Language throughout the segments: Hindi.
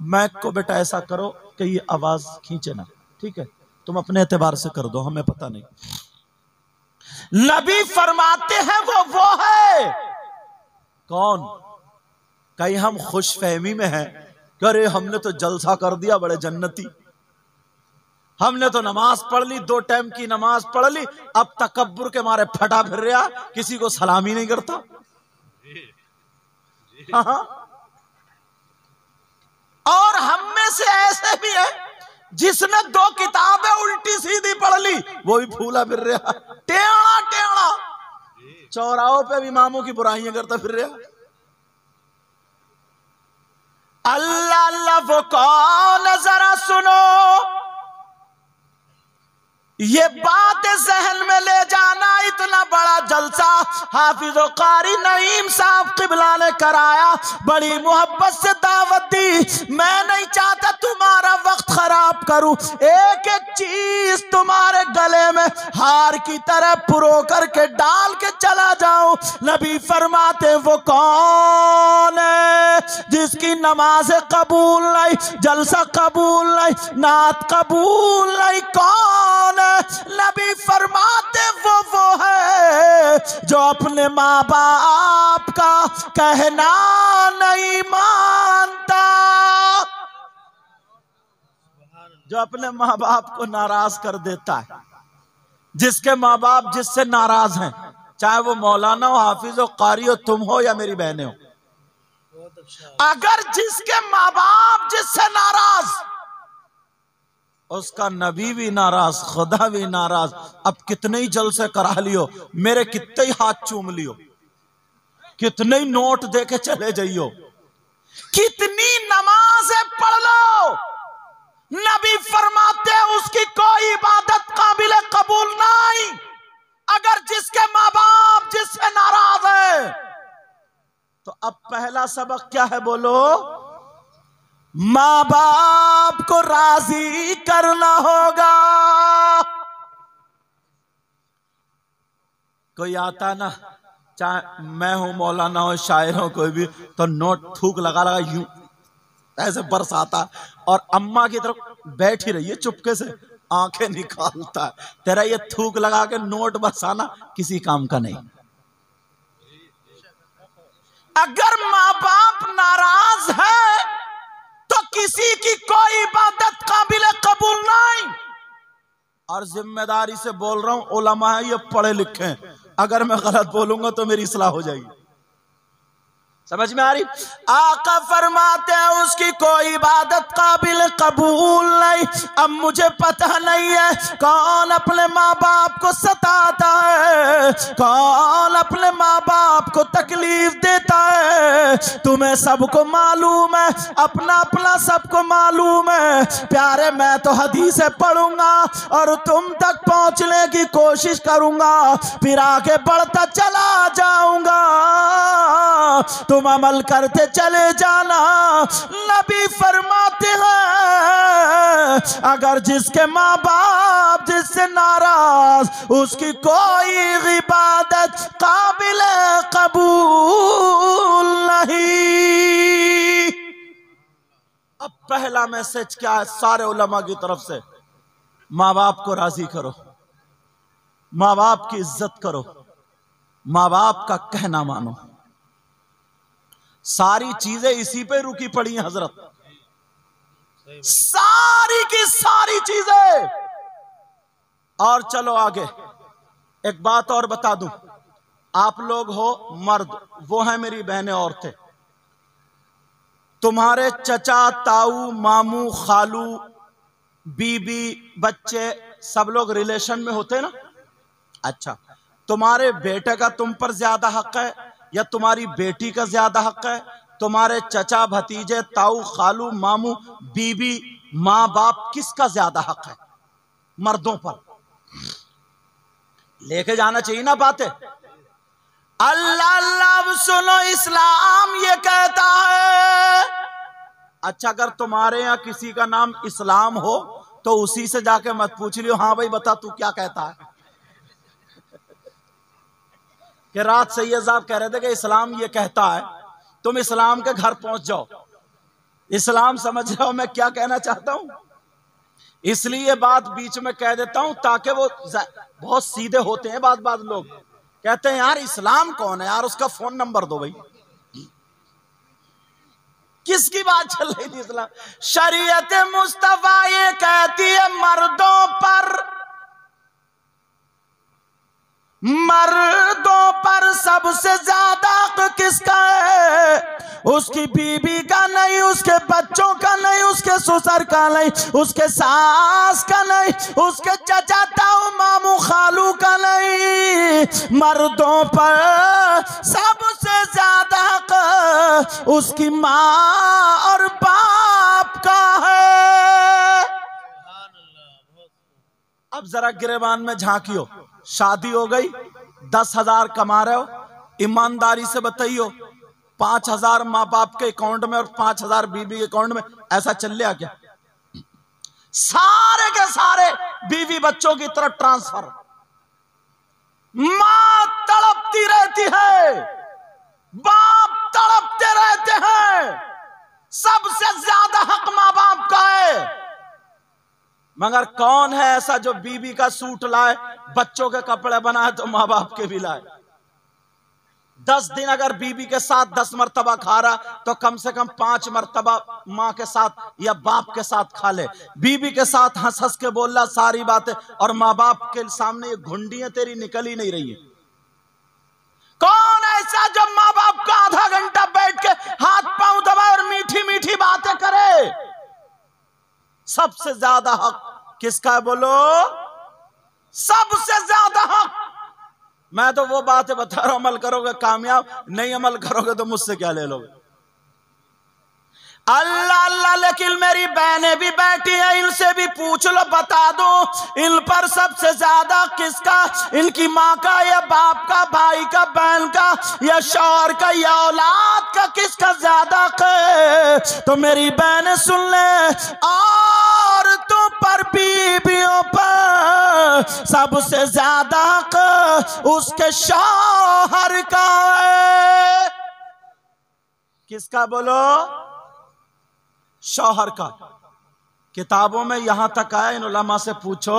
मैक को बेटा ऐसा करो कि ये आवाज खींचे ना, ठीक है? तुम अपने एतबार से कर दो, हमें पता नहीं। नबी फरमाते हैं वो है कौन? कहीं हम खुशफहमी में हैं कि अरे हमने तो जलसा कर दिया, बड़े जन्नती, हमने तो नमाज पढ़ ली, 2 टाइम की नमाज पढ़ ली, अब तकब्बुर के मारे फटा फिर रहा, किसी को सलामी नहीं करता। हाँ। और हम में से ऐसे भी है जिसने 2 किताबें उल्टी सीधी पढ़ ली, वो भी फूला फिर रहा, टेढ़ा टेढ़ा, चौराहों पे भी इमामों की बुराइयां करता फिर रहा। अल्लाह अल्लाह वो कौन, जरा सुनो, ये बात जहन में ले जाना, इतना बड़ा जलसा हाफिज और कारी नईम साहब किबला ने कराया, बड़ी मोहब्बत से दावत दी। मैं नहीं चाहता तुम्हारा वक्त खराब करूं, एक एक चीज तुम्हारे गले में हार की तरह पुरो करके डाल के चला जाऊं। नबी फरमाते वो कौन है जिसकी नमाज कबूल नहीं, जलसा कबूल नहीं, नात कबूल नहीं? कौन? नबी फरमाते वो है जो अपने माँ बाप का कहना नहीं मानता, जो अपने माँ बाप को नाराज कर देता है। जिसके माँ बाप जिससे नाराज हैं, चाहे वो मौलाना हो, हाफिज हो, कारी हो, तुम हो या मेरी बहनें हो, अगर जिसके माँ बाप जिससे नाराज, उसका नबी भी नाराज, खुदा भी नाराज। अब कितने ही जलसे करा लियो, मेरे कितने ही हाथ चूम लियो, कितने ही नोट दे के चले जाइयो, कितनी नमाजें पढ़ लो, नबी फरमाते उसकी कोई इबादत काबिल कबूल नहीं, अगर जिसके माँ बाप जिससे नाराज है। तो अब पहला सबक क्या है बोलो? माँ बाप को राजी करना होगा। कोई आता ना, चाहे मैं हूं, मौलाना हो, शायर हो, कोई भी, तो नोट थूक लगा लगा यूं ऐसे बरसाता, और अम्मा की तरफ बैठी रही है चुपके से, आंखें निकालता है। तेरा ये थूक लगा के नोट बरसाना किसी काम का नहीं। अगर माँ बाप नाराज है तो किसी की कोई इबादत काबिल कबूल नहीं। और जिम्मेदारी से बोल रहा हूं, उलमा है ये, पढ़े लिखे हैं, अगर मैं गलत बोलूंगा तो मेरी इस्लाह हो जाएगी। समझ में आ रही? आका फरमाते हैं उसकी कोई इबादत काबिल कबूल नहीं। अब मुझे पता नहीं है कौन अपने माँ बाप को सताता है, कौन अपने माँ बाप को तकलीफ देता है। तुम्हें सबको मालूम है, अपना अपना सबको मालूम है। प्यारे मैं तो हदीसें पढ़ूंगा और तुम तक पहुंचने की कोशिश करूंगा, फिर आगे बढ़ता चला जाऊंगा, तुम अमल करते चले जाना। नबी फरमाते हैं अगर जिसके माँ बाप जिससे नाराज, उसकी कोई इबादत काबिल कबूल नहीं। अब पहला मैसेज क्या है सारे उलमा की तरफ से? माँ बाप को राजी करो, माँ बाप की इज्जत करो, माँ बाप का कहना मानो। सारी चीजें इसी पे रुकी पड़ी हैं हजरत, सारी की सारी चीजें। और चलो आगे एक बात और बता दूं, आप लोग हो मर्द, वो है मेरी बहनें औरतें, तुम्हारे चचा ताऊ मामू खालू बीबी बच्चे सब लोग रिलेशन में होते हैं ना? अच्छा, तुम्हारे बेटे का तुम पर ज्यादा हक है या तुम्हारी बेटी का ज्यादा हक है? तुम्हारे चचा भतीजे ताऊ खालू मामू बीबी माँ बाप किसका ज्यादा हक है? मर्दों पर। लेके जाना चाहिए ना बातें। अल्लाह अल्लाह सुनो, इस्लाम ये कहता है। अच्छा, अगर तुम्हारे यहाँ किसी का नाम इस्लाम हो तो उसी से जाके मत पूछ लियो, हाँ भाई बता तू क्या कहता है। कि रात सैयद साहब कह रहे थे कि इस्लाम ये कहता है, तुम इस्लाम के घर पहुंच जाओ, इस्लाम समझ रहे हो मैं क्या कहना चाहता हूं? इसलिए बात बीच में कह देता हूं ताकि वो बहुत सीधे होते हैं बात लोग कहते हैं यार इस्लाम कौन है यार, उसका फोन नंबर दो भाई। किसकी बात चल रही थी? इस्लाम। शरीयत मुस्तफा ये कहती है मर्दों पर सबसे ज्यादा हक किसका है? उसकी बीबी का नहीं, उसके बच्चों का नहीं, उसके ससुर का नहीं, उसके सास का नहीं, उसके चाचा ताऊ मामू खालू का नहीं। मर्दों पर सबसे ज्यादा हक उसकी माँ और बाप का है। अब जरा गिरेबान में झांकियो, शादी हो गई, 10,000 कमा रहे हो, ईमानदारी से बताइयो 5,000 माँ बाप के अकाउंट में और 5,000 बीवी के अकाउंट में, ऐसा चल लिया क्या? सारे के सारे बीवी बच्चों की तरफ ट्रांसफर। मां तड़पती रहती है, बाप तड़पते रहते हैं, सबसे ज्यादा हक मां बाप का है। मगर कौन है ऐसा जो बीबी का सूट लाए, बच्चों के कपड़े बनाए तो माँ बाप के भी लाए? 10 दिन अगर बीबी के साथ 10 मर्तबा खा रहा तो कम से कम 5 मर्तबा माँ के साथ या बाप के साथ खा ले। बीबी के साथ हंस हंस के बोल रहा सारी बातें, और माँ बाप के सामने ये घुंडियां तेरी निकल ही नहीं रही है। कौन ऐसा जो माँ बाप का आधा घंटा बैठ के हाथ पांव दबाए और मीठी मीठी बातें करे? सबसे ज्यादा हक किसका है बोलो? सबसे ज्यादा हक। मैं तो वो बातें बता रहा हूं, अमल करोगे कामयाब, नहीं अमल करोगे तो मुझसे क्या ले लोगे? अल्लाह अल्लाह, लेकिन मेरी बहनें भी बैठी हैं, इनसे भी पूछ लो, बता दो इन पर सबसे ज्यादा किसका? इनकी माँ का या बाप का, भाई का, बहन का या शौहर का या औलाद का, किसका ज्यादा है? तो मेरी बहनें सुन ले, और तुम पर बीबियों पर सबसे ज्यादा हक उसके शौहर का है। किसका बोलो? शौहर का। किताबों में यहां तक आया, इन उलमा से पूछो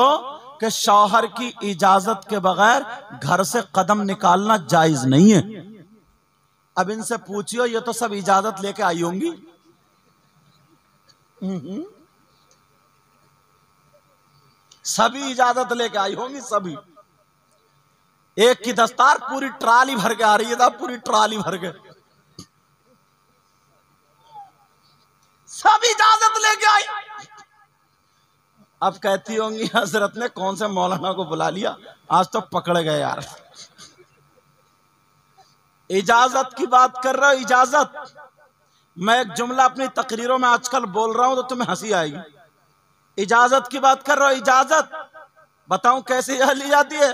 कि शौहर की इजाजत के बगैर घर से कदम निकालना जायज नहीं है। अब इनसे पूछियो, ये तो सब इजाजत लेके आई होंगी। सभी इजाजत लेके आई होंगी, सभी। एक की दस्तार पूरी ट्राली भर के आ रही है, पूरी ट्राली भर के, सब इजाजत लेके आई। अब कहती होंगी हजरत ने कौन से मौलाना को बुला लिया, आज तो पकड़ गए यार। इजाजत की बात कर रहा हूं, इजाजत। मैं एक जुमला अपनी तकरीरों में आजकल बोल रहा हूं तो तुम्हें हंसी आएगी। इजाजत की बात कर रहा हूं, इजाजत बताऊं कैसे ली जाती है?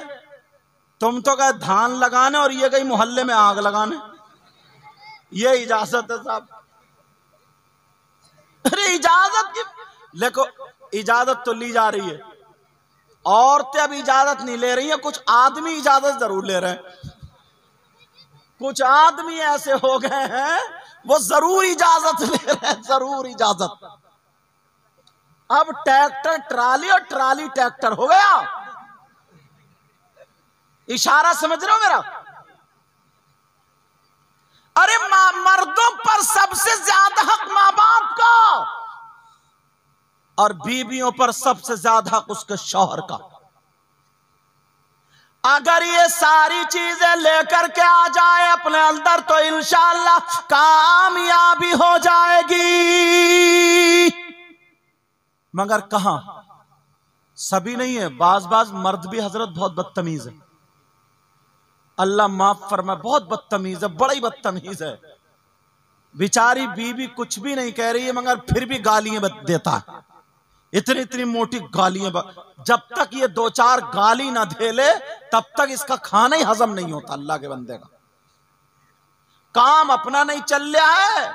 तुम तो गए धान लगाने और ये गई मोहल्ले में आग लगाने, ये इजाजत है साहब। अरे इजाजत की, देखो इजाजत तो ली जा रही है, औरतें अब इजाजत नहीं ले रही हैं, कुछ आदमी इजाजत जरूर ले रहे हैं। कुछ आदमी ऐसे हो गए हैं वो जरूर इजाजत ले रहे हैं, जरूर इजाजत। अब ट्रैक्टर ट्राली और ट्राली ट्रैक्टर हो गया। इशारा समझ रहे हो मेरा? अरे मर्दों पर सबसे ज्यादा हक मां बाप का, और बीवियों पर सबसे ज्यादा हक उसके शौहर का। अगर ये सारी चीजें लेकर के आ जाए अपने अंदर तो इंशाअल्लाह कामयाबी हो जाएगी। मगर कहां? सभी नहीं है, बाज मर्द भी हजरत बहुत बदतमीज है। अल्लाह माफ फरमाए, बहुत बदतमीज है, बड़ा ही बदतमीज है। बेचारी बीवी कुछ भी नहीं कह रही है मगर फिर भी गालियां देता है, इतनी इतनी मोटी गालियां। जब तक ये 2-4 गाली ना दे ले तब तक इसका खाना ही हजम नहीं होता। अल्लाह के बंदे का काम अपना नहीं चल रहा है,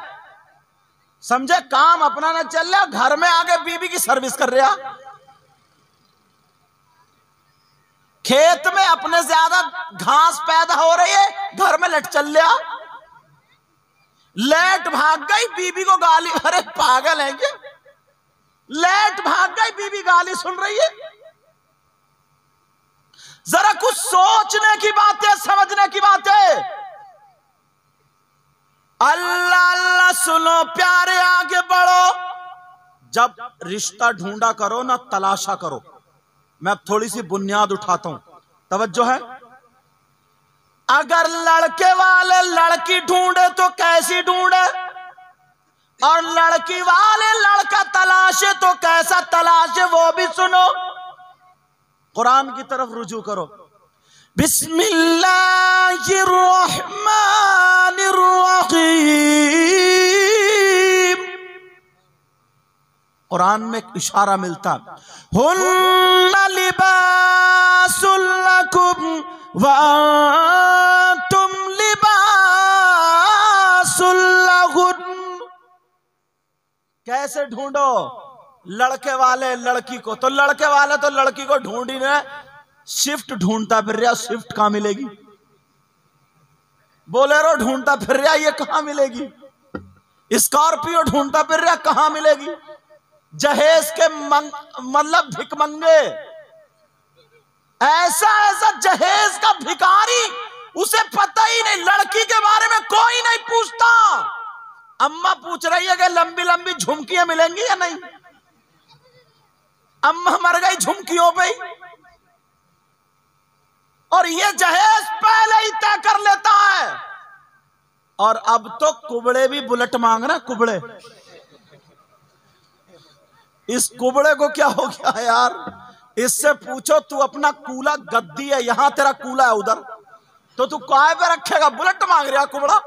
समझे? काम अपना नहीं चल रहा, घर में आके बीवी की सर्विस कर रहा। खेत में अपने ज्यादा घास पैदा हो रही है, घर में लट चल रहा। लेट भाग गई, बीबी को गाली, अरे पागल है क्या? लेट भाग गई, बीबी गाली सुन रही है। जरा कुछ सोचने की बात है, समझने की बात है। अल्लाह अल्लाह सुनो प्यारे, आगे बढ़ो। जब रिश्ता ढूंढा करो ना, तलाशा करो। मैं अब थोड़ी सी बुनियाद उठाता हूं, तवज्जो है। अगर लड़के वाले लड़की ढूंढे तो कैसी ढूंढे, और लड़की वाले लड़का तलाशे तो कैसा तलाशे, वो भी सुनो। कुरान की तरफ रुजू करो। बिस्मिल्लाहिर्रहमानिर्रहीम। कुरान में एक इशारा मिलता, हुन्ना लिबासुल लकुम व अंतुम लिबासुल लहुन। कैसे ढूंढो? लड़के वाले लड़की को, तो लड़के वाले तो लड़की को ढूंढ ही रहे, शिफ्ट ढूंढता फिर रहा, शिफ्ट कहां मिलेगी? बोलेरो ढूंढता फिर रहा, ये कहां मिलेगी? स्कॉर्पियो ढूंढता फिर रहा, कहां मिलेगी? जहेज के मतलब भिकमंगे, ऐसा ऐसा जहेज का भिखारी, उसे पता ही नहीं, लड़की के बारे में कोई नहीं पूछता। अम्मा पूछ रही है कि लंबी लंबी झुमकियां मिलेंगी या नहीं, अम्मा मर गई झुमकियों पे। और ये जहेज पहले ही तय कर लेता है। और अब तो कुबड़े भी बुलेट मांग रहे, कुबड़े। इस कुबड़े को क्या हो गया यार? इससे पूछो तू अपना कूला गद्दी है, यहां तेरा कूला है उधर, तो तू काय पे रखेगा? बुलेट मांग रहा कुबड़ा।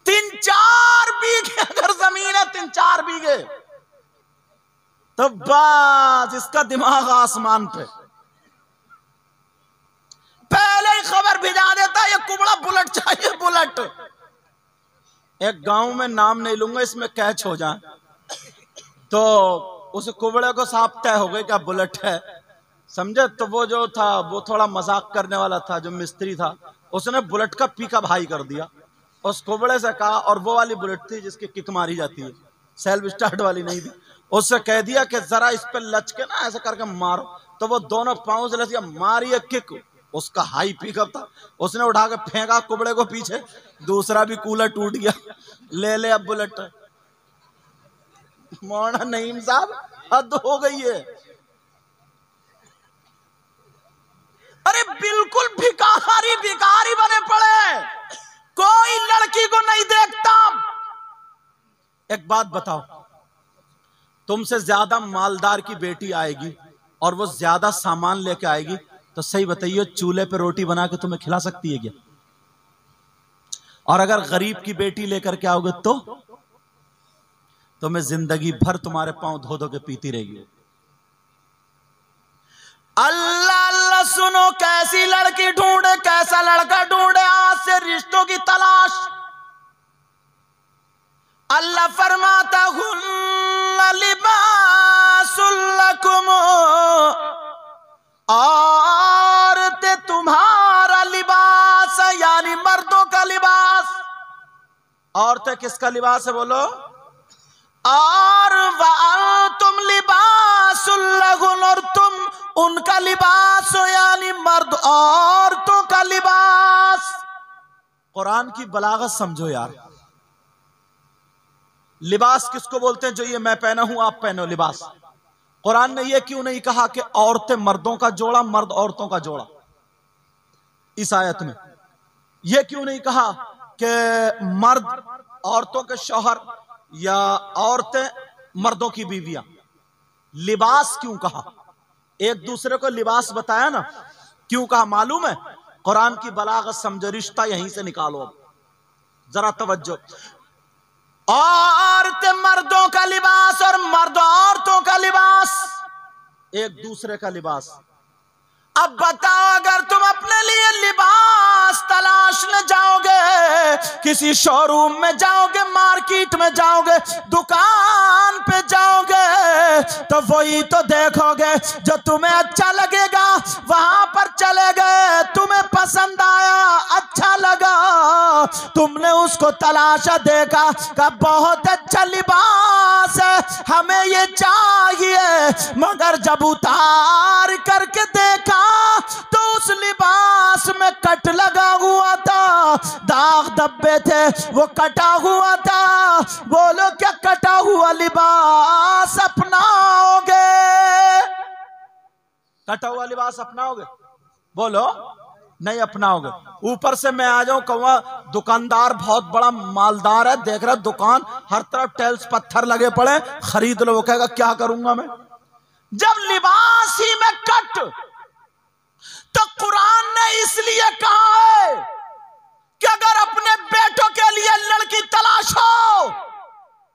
तीन चार बीघे अगर जमीन है, 3-4 बीघे, तो बस इसका दिमाग आसमान पे, पहले ही खबर भिजा देता ये कुबड़ा बुलेट चाहिए, बुलेट। एक गांव में, नाम नहीं लूंगा, इसमें कैच हो जाए, तो उस कुबड़े को साफ तय हो गई क्या बुलेट है, समझे? तो वो जो था, वो थोड़ा मजाक करने वाला था, जो मिस्त्री था, उसने बुलेट का पीका भाई कर दिया। उस कुबड़े से कहा, और वो वाली बुलेट थी जिसकी किक मारी जाती है, सेल्फ स्टार्ट वाली नहीं थी, उससे कह दिया कि जरा इस पे लच के ना ऐसे करके मारो। तो वो दोनों पांव से लच मारी किक, उसका हाई पिकअप था, उसने उठा के फेंका कुबड़े को पीछे, दूसरा भी कूलर टूट गया। ले अब बुलेट। मौलाना नईम साहब, हद हो गई है। अरे बिल्कुल भिखारी भिखारी बने पड़े, कोई लड़की को नहीं देखता। एक बात बताओ, तुमसे ज्यादा मालदार की बेटी आएगी और वो ज्यादा सामान लेके आएगी, तो सही बताइए, चूल्हे पे रोटी बना के तुम्हें खिला सकती है क्या? और अगर गरीब की बेटी लेकर के आओगे तो मैं जिंदगी भर तुम्हारे पांव धो धो के पीती रहेगी। अल्लाह अल्लाह सुनो, कैसी लड़की ढूंढे, कैसा लड़का ढूंढे, आज से रिश्तों की तलाश। अल्लाह फरमाता हुन्ना लिबासुल लकुम, औरतें तुम्हारा लिबास है, यानी मर्दों का लिबास। औरतें किसका लिबास है बोलो? और तुम लिबासुल लहुन, और तुम उनका लिबास हो, यानी मर्द औरतों का लिबास। कुरान की बलागत समझो यार। लिबास किसको बोलते हैं? जो ये मैं पहना हूं आप पहनो, लिबास। कुरान ने ये क्यों नहीं कहा कि औरतें मर्दों का जोड़ा, मर्द औरतों का जोड़ा? इस आयत में ये क्यों नहीं कहा कि मर्द औरतों के शौहर या औरतें मर्दों की बीवियां? लिबास क्यों कहा? एक दूसरे को लिबास बताया ना, क्यों कहा मालूम है? कुरान की बलागत समझो, रिश्ता यहीं से निकालो। अब जरा तवज्जो। औरतें मर्दों का लिबास और मर्द औरतों का लिबास, एक दूसरे का लिबास। अब बताओ, अगर तुम अपने लिए लिबास तलाशने जाओगे, किसी शोरूम में जाओगे, मार्केट में जाओगे, दुकान पे जाओगे, तो वही तो देखोगे जो तुम्हें अच्छा लगेगा, वहां पर चले गए, तुम्हें पसंद आया, अच्छा लगा, तुमने उसको तलाशा, देखा का बहुत अच्छा लिबास है, हमें ये चाहिए, मगर जब उतार करके देखा तो उस लिबास में कट लगा हुआ था, दाग धब्बे थे, वो कटा हुआ था। बोलो क्या कटा हुआ लिबास अपनाओगे? कटा हुआ लिबास अपनाओगे? बोलो नहीं अपनाओगे। ऊपर से मैं आ जाऊं, कहूंगा दुकानदार बहुत बड़ा मालदार है, देख रहा दुकान हर तरफ टाइल्स पत्थर लगे पड़े, खरीद लो। वो कहेगा क्या करूंगा मैं? जब लिबास ही में कट, तो कुरान ने इसलिए कहा है कि अगर अपने बेटों के लिए लड़की तलाशो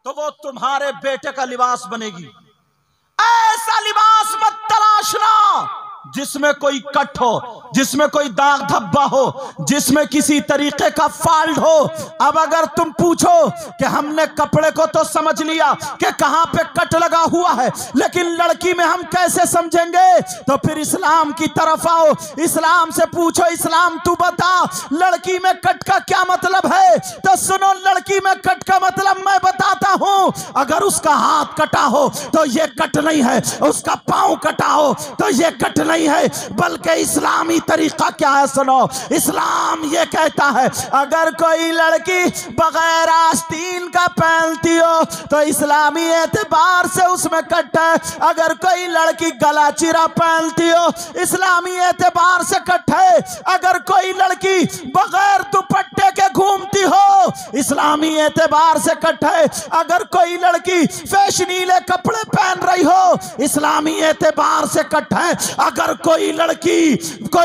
तो वो तुम्हारे बेटे का लिबास बनेगी। ऐसा लिबास मत तलाशना जिसमें कोई कट हो, जिसमें कोई दाग धब्बा हो, जिसमें किसी तरीके का फॉल्ट हो। अब अगर तुम पूछो कि हमने कपड़े को तो समझ लिया कि कहां पे कट लगा हुआ है, लेकिन लड़की में हम कैसे समझेंगे? तो फिर इस्लाम की तरफ आओ, इस्लाम से पूछो, इस्लाम तू बता लड़की में कट का क्या मतलब है? तो सुनो, लड़की में कट का मतलब मैं बताता हूं। अगर उसका हाथ कटा हो तो ये कट नहीं है, उसका पांव कटा हो तो ये कट नहीं है, बल्कि इस्लामी तरीका क्या है सुनो। इस्लाम ये कहता है अगर कोई लड़की बगैर आस्तीन का पहनती हो तो इस्लामी एतबार से उसमें कट है। अगर कोई लड़की गला चिरा पहनती हो, इस्लामी एतबार से कट है। अगर कोई लड़की बगैर दुपट्टे के घूमती हो, इस्लामी एतबार से कट है। अगर कोई लड़की फैशनीले कपड़े पहन रही हो, इस्लामी एतबार से कट है। अगर कोई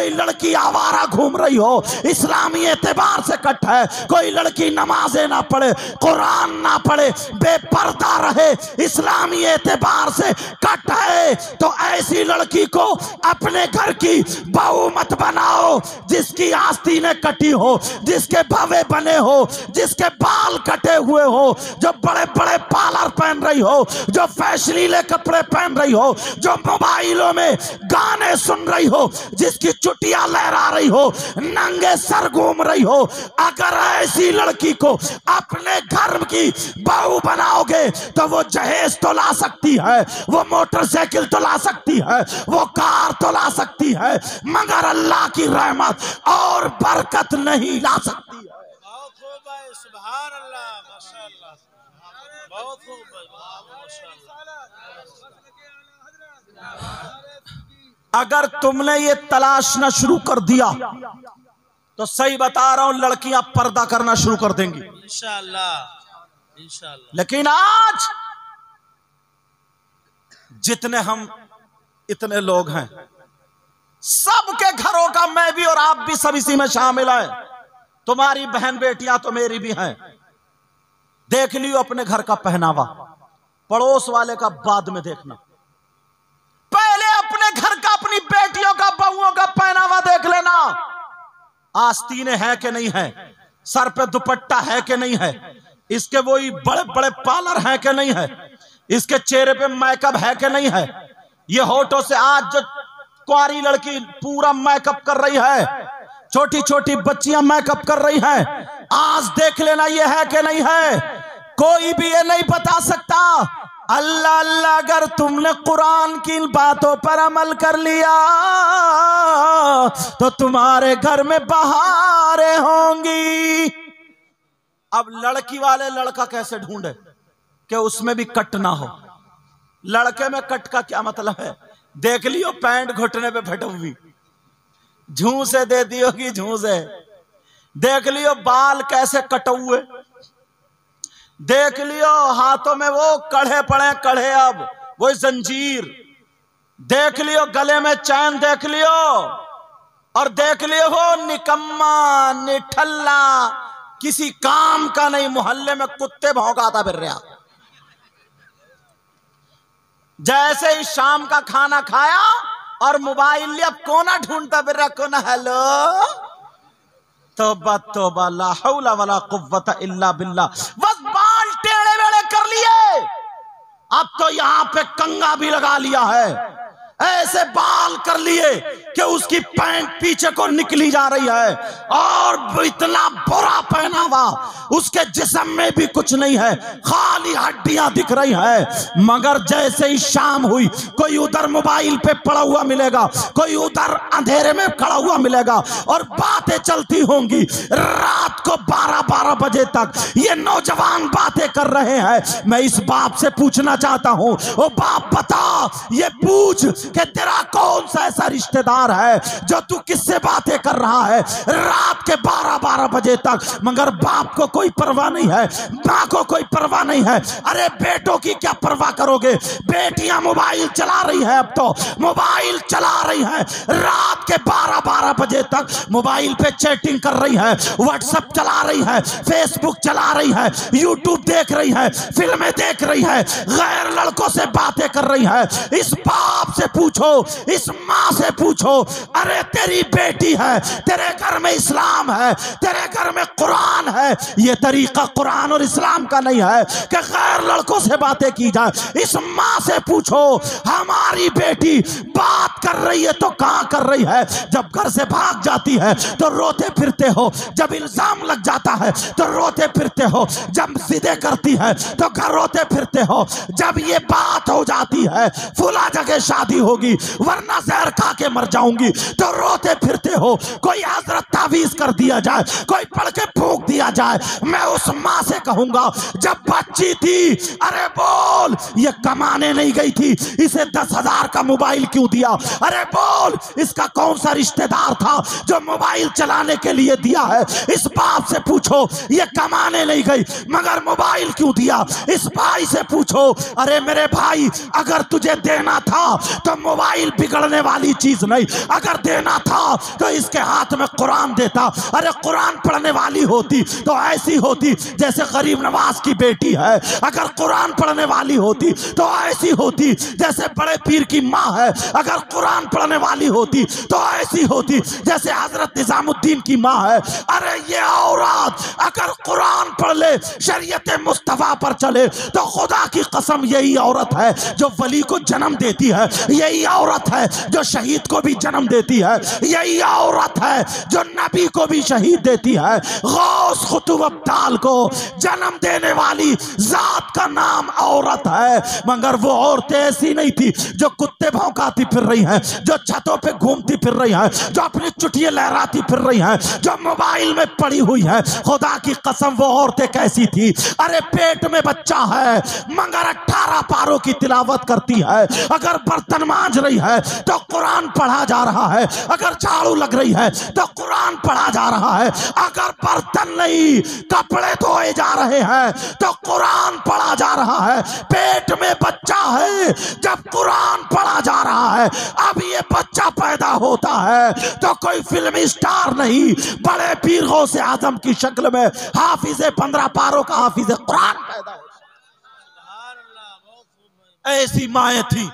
लड़की आवारा घूम रही हो, इस्लामी एतबार से कट है। कोई लड़की नमाजें ना पढ़े, कुरान ना पढ़े, बेपर्दा रहे, इस्लामी एतबार से कट है। तो ऐसी लड़की को अपने घर की बहू मत बनाओ जिसकी आस्तीनें कटी हो, जिसके भवे बने हो, जिसके बाल कटे हुए हो, जो बड़े बड़े पार्लर पहन रही हो, जो फैशनीले कपड़े पहन रही हो, जो मोबाइलों में गाने सुन रही हो, जिसकी चुटिया लहरा रही हो, नंगे सर घूम रही हो। अगर ऐसी लड़की को अपने घर की बहू बनाओगे तो वो जहेज तो ला सकती है, वो मोटरसाइकिल तो ला सकती है, वो कार तो ला सकती है, मगर अल्लाह की रहमत और बरकत नहीं ला सकती है। बहुत खूब है, सुभान अल्लाह, माशाअल्लाह, बहुत खूब है, माशाअल्लाह। अगर तुमने ये तलाशना शुरू कर दिया तो सही बता रहा हूं, लड़कियां पर्दा करना शुरू कर देंगी इंशाअल्लाह, इंशाअल्लाह। लेकिन आज जितने हम इतने लोग हैं, सबके घरों का मैं भी और आप भी सब इसी में शामिल है। तुम्हारी बहन बेटियां तो मेरी भी हैं। देख लियो अपने घर का पहनावा, पड़ोस वाले का बाद में देखना। पहले अपने घर का, अपनी बेटियों का, बहुओं का पहनावा देख लेना। आस्तीनें हैं कि नहीं है, सर पे दुपट्टा है कि नहीं है, इसके वही बड़े बड़े पार्लर हैं कि नहीं है, इसके चेहरे पे मेकअप है कि नहीं है। ये होठों से आज जो कुंवारी लड़की पूरा मेकअप कर रही है, छोटी छोटी बच्चियां मेकअप कर रही हैं, आज देख लेना ये है कि नहीं है। कोई भी ये नहीं बता सकता। अल्लाह अल्लाह, अगर तुमने कुरान की इन बातों पर अमल कर लिया तो तुम्हारे घर में बहारें होंगी। अब लड़की वाले लड़का कैसे ढूंढे कि उसमें भी कट ना हो? लड़के में कट का क्या मतलब है? देख लियो पैंट घुटने पे फटे हुई, झूसे दे दी होगी, झूसे। देख लियो बाल कैसे कटे हुए, देख लियो हाथों में वो कड़े पड़े, कड़े अब वो जंजीर, देख लियो गले में चैन, देख लियो, और देख लियो वो निकम्मा निठल्ला, किसी काम का नहीं, मोहल्ले में कुत्ते भौंकाता फिर रहा। जैसे ही शाम का खाना खाया और मोबाइल लिया, कोना ढूंढता फिर रहा, कोना हेलो, तौबा तौबा, ला हौला वला कुव्वता इल्ला बिल्लाह। बस बाल टेढ़े बेड़े कर लिए, अब तो यहां पे कंगा भी लगा लिया है। ऐसे बाल कर लिए कि उसकी पैंट पीछे को निकली जा रही है, और इतना बुरा पहनावा, उसके जिस्म में भी कुछ नहीं है, खाली हड्डियां दिख रही है। मगर जैसे ही शाम हुई, कोई उधर मोबाइल पे पड़ा हुआ मिलेगा, कोई उधर अंधेरे में खड़ा हुआ मिलेगा, और बातें चलती होंगी रात को 12-12 बजे तक। ये नौजवान बातें कर रहे हैं। मैं इस बाप से पूछना चाहता हूं, ओ बाप बता, ये पूछ कि तेरा कौन सा ऐसा रिश्तेदार है जो तू किससे बातें कर रहा है रात के 12-12 बजे तक। मगर बाप को कोई परवाह नहीं है, माँ को कोई परवाह नहीं है। अरे बेटों की क्या परवाह करोगे? बेटियां मोबाइल चला रही है, अब तो मोबाइल चला रही है रात के 12-12 बजे तक, मोबाइल पे चैटिंग कर रही है, व्हाट्सएप चला रही है, फेसबुक चला रही है, यूट्यूब देख रही है, फिल्में देख रही है, गैर लड़कों से बातें कर रही है। इस बाप से पूछो, इस माँ से पूछो, अरे तेरी बेटी है, तेरे घर में इस्लाम है, तेरे घर में कुरान है, ये तरीका कुरान और इस्लाम का नहीं है कि गैर लड़कों से बातें की जाए। इस माँ से पूछो, हमारी बेटी बात कर रही है तो कहां कर रही है? जब घर से भाग जाती है तो रोते फिरते हो, जब इल्जाम लग जाता है तो रोते फिरते हो, जब जिदे करती है तो घर रोते फिरते हो, जब ये बात हो जाती है फुला जगह शादी होगी वरना जहर खा के मर जाऊंगी तो रोते फिरते हो। कोई हजरत तावीज कर दिया जाए, कोई पढ़ के फूंक दिया जाए। मैं उस माँ से कहूंगा, जब बच्ची थी, अरे बोल, ये कमाने नहीं गई थी, इसे 10,000 का मोबाइल क्यों दिया? अरे बोल, इसका कौन सा रिश्तेदार था जो मोबाइल चलाने के लिए दिया है? इस बाप से पूछो, ये कमाने नहीं गई मगर मोबाइल क्यों दिया? इस भाई से पूछो, अरे मेरे भाई, अगर तुझे देना था तो मोबाइल बिगड़ने वाली चीज नहीं, अगर देना था तो इसके हाथ में कुरान देता। अरे कुरान पढ़ने वाली होती तो ऐसी होती जैसे गरीब नवाज की बेटी है, अगर कुरान पढ़ने वाली होती तो ऐसी होती जैसे बड़े पीर की माँ है, अगर कुरान पढ़ने वाली होती तो ऐसी होती जैसे हजरत निजामुद्दीन की माँ है। अरे ये औरत अगर कुरान पढ़ ले, शरीयत मुस्तफा पर चले, तो खुदा की कसम यही औरत है जो वली को जन्म देती है, यही औरत है जो शहीद को भी जन्म देती है, यही औरत है जो नबी को भी शहीद देती है। गौस खुतूब अब्दाल को जन्म देने वाली जात का नाम औरत है। मगर वो औरतें ऐसी नहीं थी जो कुत्ते भौंकाती फिर रही हैं, जो छतों पे घूमती फिर रही हैं, जो अपनी चुटिये लहराती फिर रही हैं, जो मोबाइल में पड़ी हुई हैं। खुदा की कसम वो औरतें कैसी थी? अरे पेट में बच्चा है मगर 18 पारों की तिलावत करती है, अगर बर्तन मांज रही है तो कुरान पढ़ा जा रहा है, अगर झाड़ू लग रही है तो कुरान पढ़ा जा रहा है, अगर बर्तन नहीं कपड़े धोए जा रहे हैं तो कुरान पढ़ा जा रहा है। पेट में बच्चा है जब कुरान पढ़ा जा रहा है। अब ये बच्चा पैदा होता है तो कोई फिल्मी स्टार नहीं, बड़े पीर गौसे आजम की शक्ल में हाफिज़े 15 पारों का हाफिज़े कुरान पैदा होता है। ऐसी माएँ थी।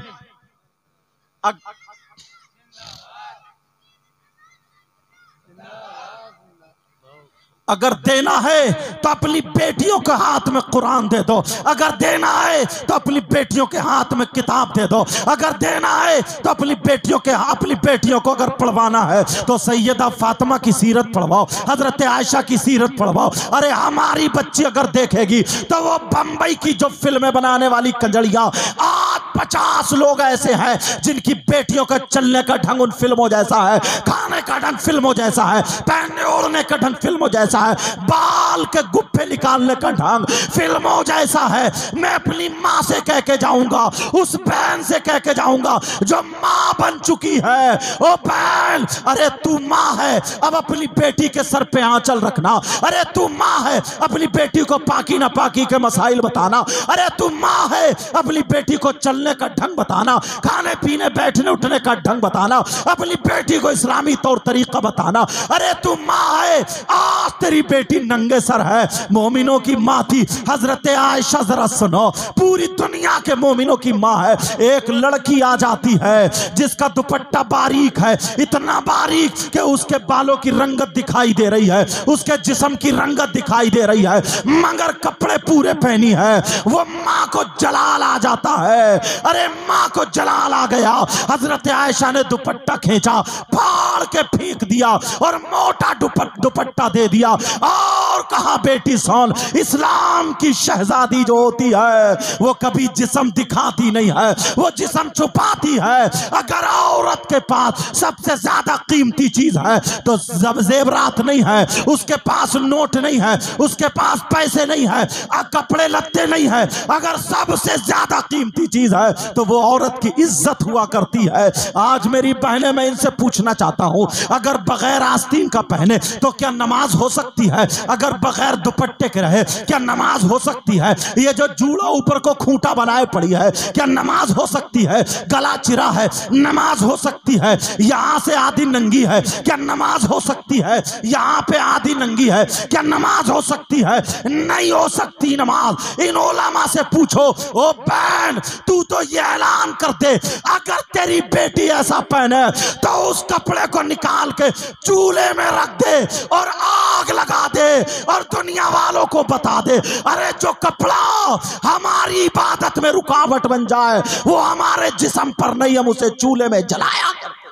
अगर देना है तो अपनी बेटियों के हाथ में कुरान दे दो, अगर देना है तो अपनी बेटियों के हाथ में किताब दे दो, अगर देना है तो अपनी बेटियों को अगर पढ़वाना है तो सैयदा फातिमा की सीरत पढ़वाओ, हजरत आयशा की सीरत पढ़वाओ। अरे हमारी बच्ची अगर देखेगी तो वो बंबई की जो फिल्में बनाने वाली कंजड़ियां, आज 50 लोग ऐसे हैं जिनकी बेटियों का चलने का ढंग उन फिल्मों जैसा है, खाने का ढंग फिल्मों जैसा है, पहनने ओढ़ने का ढंग फिल्मों जैसा है, बाल के गुप्पे निकालने का ढंग फिल्मों जैसा है। मैं अपनी माँ से कह के जाऊंगा, उस बहन से कह के जाऊंगा जो माँ बन चुकी है, ओ बहन, अरे तू माँ है, अब अपनी बेटी के सर पे आंचल रखना। अरे तू माँ है, अपनी बेटी को पाकी ना पाकी के मसाइल बताना। अरे तू माँ है, अपनी बेटी को चलने का ढंग बताना, खाने पीने बैठने उठने का ढंग बताना, अपनी बेटी को इस्लामी तौर तरीका बताना। अरे तू माँ है, आज तेरी बेटी नंगे सर है, मोमिनों की माँ थी हजरत आयशा। जरा सुनो, पूरी दुनिया के मोमिनों की माँ है। एक लड़की आ जाती है जिसका दुपट्टा बारीक है, इतना बारीक कि उसके बालों की रंगत दिखाई दे रही है, उसके जिस्म की रंगत दिखाई दे रही है, मगर कपड़े पूरे पहनी है। वो माँ को जलाल आ जाता है, अरे माँ को जलाल आ गया। हजरत आयशा ने दुपट्टा खींचा, फाड़ के फेंक दिया और मोटा दुपट्टा दे दिया और कहा बेटी सोन, इस्लाम की शहजादी जो होती है वो कभी जिस्म दिखाती नहीं है, वो जिस्म छुपाती है। अगर औरत के पास सबसे ज्यादा कीमती चीज है तो जेवरात नहीं है, उसके पास नोट नहीं है, उसके पास पैसे नहीं है, कपड़े लत्ते नहीं है, अगर सबसे ज्यादा कीमती चीज है तो वो औरत की इज्जत हुआ करती है। आज मेरी बहनें, मैं इनसे पूछना चाहता हूं, अगर बगैर आस्तीन का पहने तो क्या नमाज हो सकती है? अगर बगैर दुपट्टे के रहे क्या नमाज हो सकती है? ये जो जूड़ा ऊपर को खूंटा बनाए पड़ी है क्या नमाज हो सकती है? गला चिरा है, नमाज हो सकती है? यहां से आधी नंगी है, क्या नमाज हो सकती है? यहां पे आधी नंगी है, क्या नमाज हो सकती है? नहीं हो सकती नमाज। इन उलमा से पूछो, ओ बहन तू तो ये ऐलान कर दे, अगर तेरी बेटी ऐसा पहने तो उस कपड़े को निकाल के चूल्हे में रख दे और आग लगा दे और दुनिया वालों को बता दे, अरे जो कपड़ा हमारी इबादत में रुकावट बन जाए वो हमारे जिस्म पर नहीं, हम उसे चूल्हे में जलाया करते।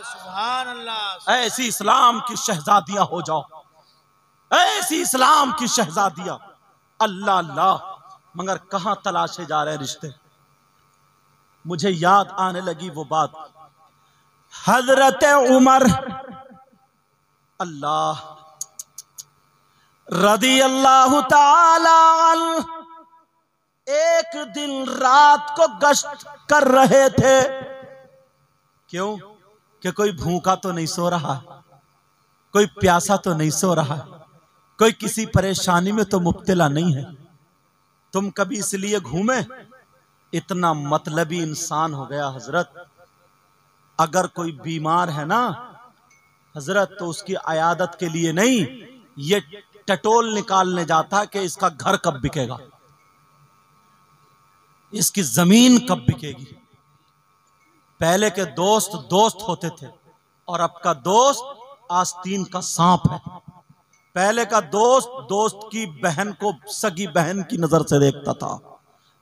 सुभान अल्लाह। ऐसी इस्लाम की शहजादियां हो जाओ, ऐसी इस्लाम की शहजादियां। अल्लाह अल्लाह, मगर कहां तलाशे जा रहे रिश्ते। मुझे याद आने लगी वो बात, हजरत उमर अल्लाह रदी अल्लाह ताला अन्हु एक दिन रात को गश्त कर रहे थे। क्यों? कि कोई भूखा तो नहीं सो रहा, कोई प्यासा तो नहीं सो रहा, कोई किसी परेशानी में तो मुब्तला नहीं है। तुम कभी इसलिए घूमे? इतना मतलबी इंसान हो गया हजरत। अगर कोई बीमार है ना हजरत तो उसकी अयादत के लिए नहीं, ये टटोल निकालने जाता कि इसका घर कब बिकेगा, इसकी जमीन कब बिकेगी। पहले के दोस्त दोस्त होते थे और अब का दोस्त आस्तीन का सांप है। पहले का दोस्त दोस्त की बहन को सगी बहन की नजर से देखता था,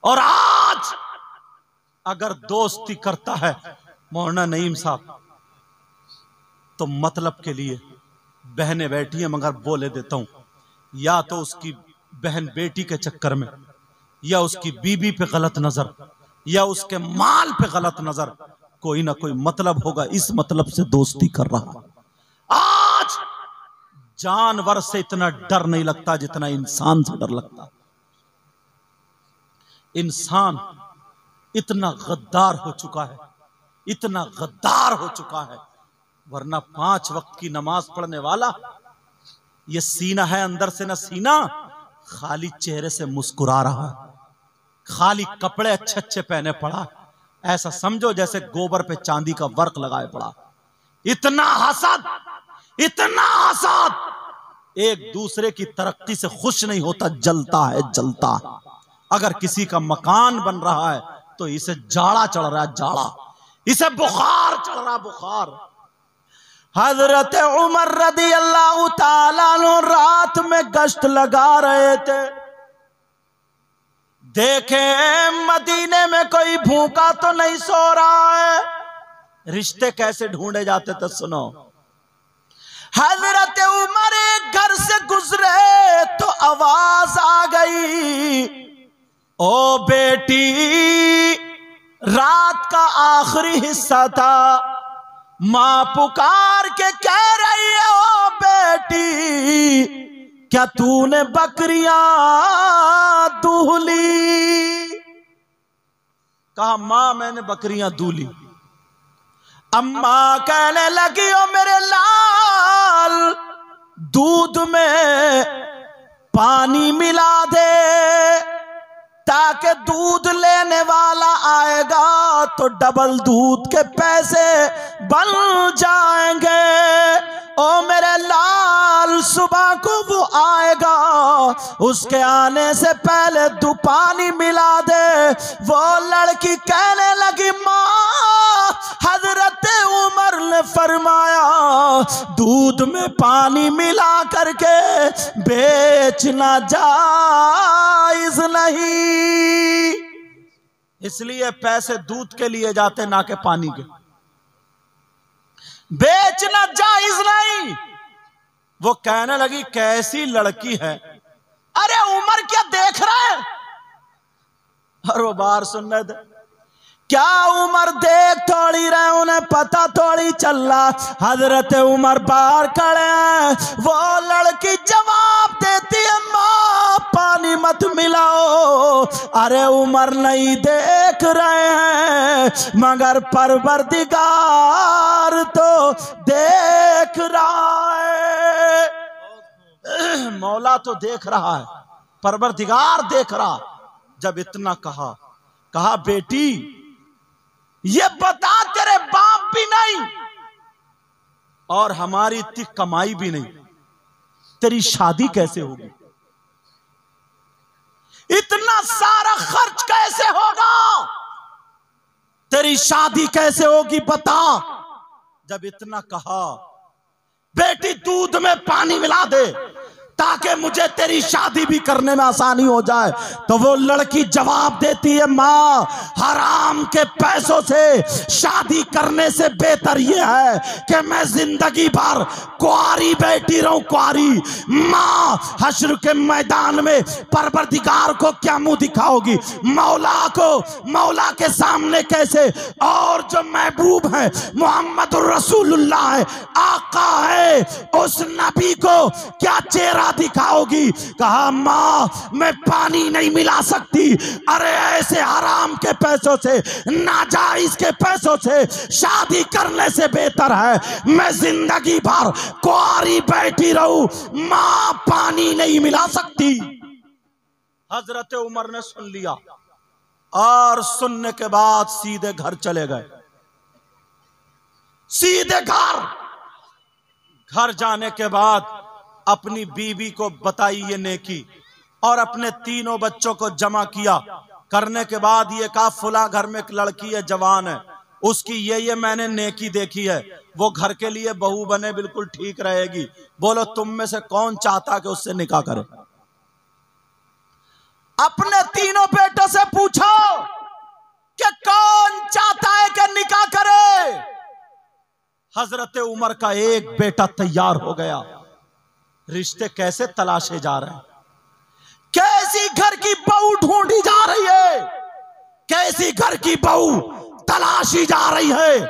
और आज अगर दोस्ती करता है मौलाना नईम साहब तो मतलब के लिए। बहनें बैठी हैं मगर बोले देता हूं, या तो उसकी बहन बेटी के चक्कर में, या उसकी बीबी पे गलत नजर, या उसके माल पे गलत नजर, कोई ना कोई मतलब होगा, इस मतलब से दोस्ती कर रहा। आज जानवर से इतना डर नहीं लगता जितना इंसान से डर लगता। इंसान इतना गद्दार हो चुका है, इतना गद्दार हो चुका है। वरना 5 वक्त की नमाज पढ़ने वाला, ये सीना है अंदर से न सीना, खाली चेहरे से मुस्कुरा रहा है, खाली कपड़े अच्छे अच्छे पहने पड़ा, ऐसा समझो जैसे गोबर पे चांदी का वर्क लगाए पड़ा। इतना हसद, इतना हसद, एक दूसरे की तरक्की से खुश नहीं होता, जलता है जलता है। अगर किसी का मकान बन रहा है तो इसे जाड़ा चढ़ रहा है, जाड़ा, इसे बुखार चढ़ रहा, बुखार। हजरत उमर रदी अल्लाह ताला अन्हु रात में गश्त लगा रहे थे। देखे मदीने में कोई भूखा तो नहीं सो रहा है। रिश्ते कैसे ढूंढे जाते थे सुनो। हजरत उमर एक घर से गुजरे तो आवाज आ गई, ओ बेटी, रात का आखिरी हिस्सा था, मां पुकार के कह रही है, ओ बेटी, क्या तूने बकरियां दूली? कहा मां मैंने बकरियां दूली। अम्मा कहने लगी, ओ मेरे लाल, दूध में पानी मिला दे ताकि दूध लेने वाला आएगा तो डबल दूध के पैसे बन जाएंगे। ओ मेरे लाल, सुबह को वो आएगा, उसके आने से पहले तू पानी मिला दे। वो लड़की कहने लगी, माँ, हजरत उमर ने फरमाया दूध में पानी मिला करके बेचना जायज नहीं। इसलिए पैसे दूध के लिए जाते ना के पानी के। बेचना जायज नहीं। वो कहने लगी कैसी लड़की है, अरे उम्र क्या देख रहा है। और वो बाहर सुनने दे, क्या उम्र देख थोड़ी रहे, उन्हें पता थोड़ी चल रहा। हजरत उमर बाहर खड़े हैं। वो लड़की जवाब देती है माँ पानी मत मिलाओ। अरे उमर नहीं देख रहे हैं मगर परवरदिगार तो देख रहा है। मौला तो देख रहा है, परवरदिगार देख रहा। जब इतना कहा बेटी ये बता तेरे बाप भी नहीं और हमारी इतनी कमाई भी नहीं, तेरी शादी कैसे होगी, इतना सारा खर्च कैसे होगा, तेरी शादी कैसे होगी बता। जब इतना कहा बेटी दूध में पानी मिला दे ताकि मुझे तेरी शादी भी करने में आसानी हो जाए। तो वो लड़की जवाब देती है माँ हराम के पैसों से शादी करने से बेहतर ये है कि मैं जिंदगी भर कुआरी बैठी रहूं, कुआरी। माँ हश्र के मैदान में परवरदिगार को क्या मुंह दिखाओगी, मौला को मौला के सामने कैसे। और जो महबूब है मोहम्मद रसूलुल्लाह है, आका है, उस नबी को क्या चेहरा दिखाओगी। कहा माँ मैं पानी नहीं मिला सकती। अरे ऐसे हराम के पैसों से, नाजायज के पैसों से शादी करने से बेहतर है मैं जिंदगी भर कुआरी बैठी रहूं। माँ पानी नहीं मिला सकती। हजरत उमर ने सुन लिया और सुनने के बाद सीधे घर चले गए। सीधे घर जाने के बाद अपनी बीवी को बताई ये नेकी और अपने तीनों बच्चों को जमा किया। करने के बाद ये कहा फुला घर में एक लड़की है, जवान है, उसकी ये मैंने नेकी देखी है, वो घर के लिए बहू बने बिल्कुल ठीक रहेगी। बोलो तुम में से कौन चाहता कि उससे निकाह करे। अपने तीनों बेटों से पूछो कि कौन चाहता है कि निकाह करे। हजरत उमर का एक बेटा तैयार हो गया। रिश्ते कैसे तलाशे जा रहे हैं, कैसी घर की बहू ढूंढी जा रही है, कैसी घर की बहू तलाशी जा रही है।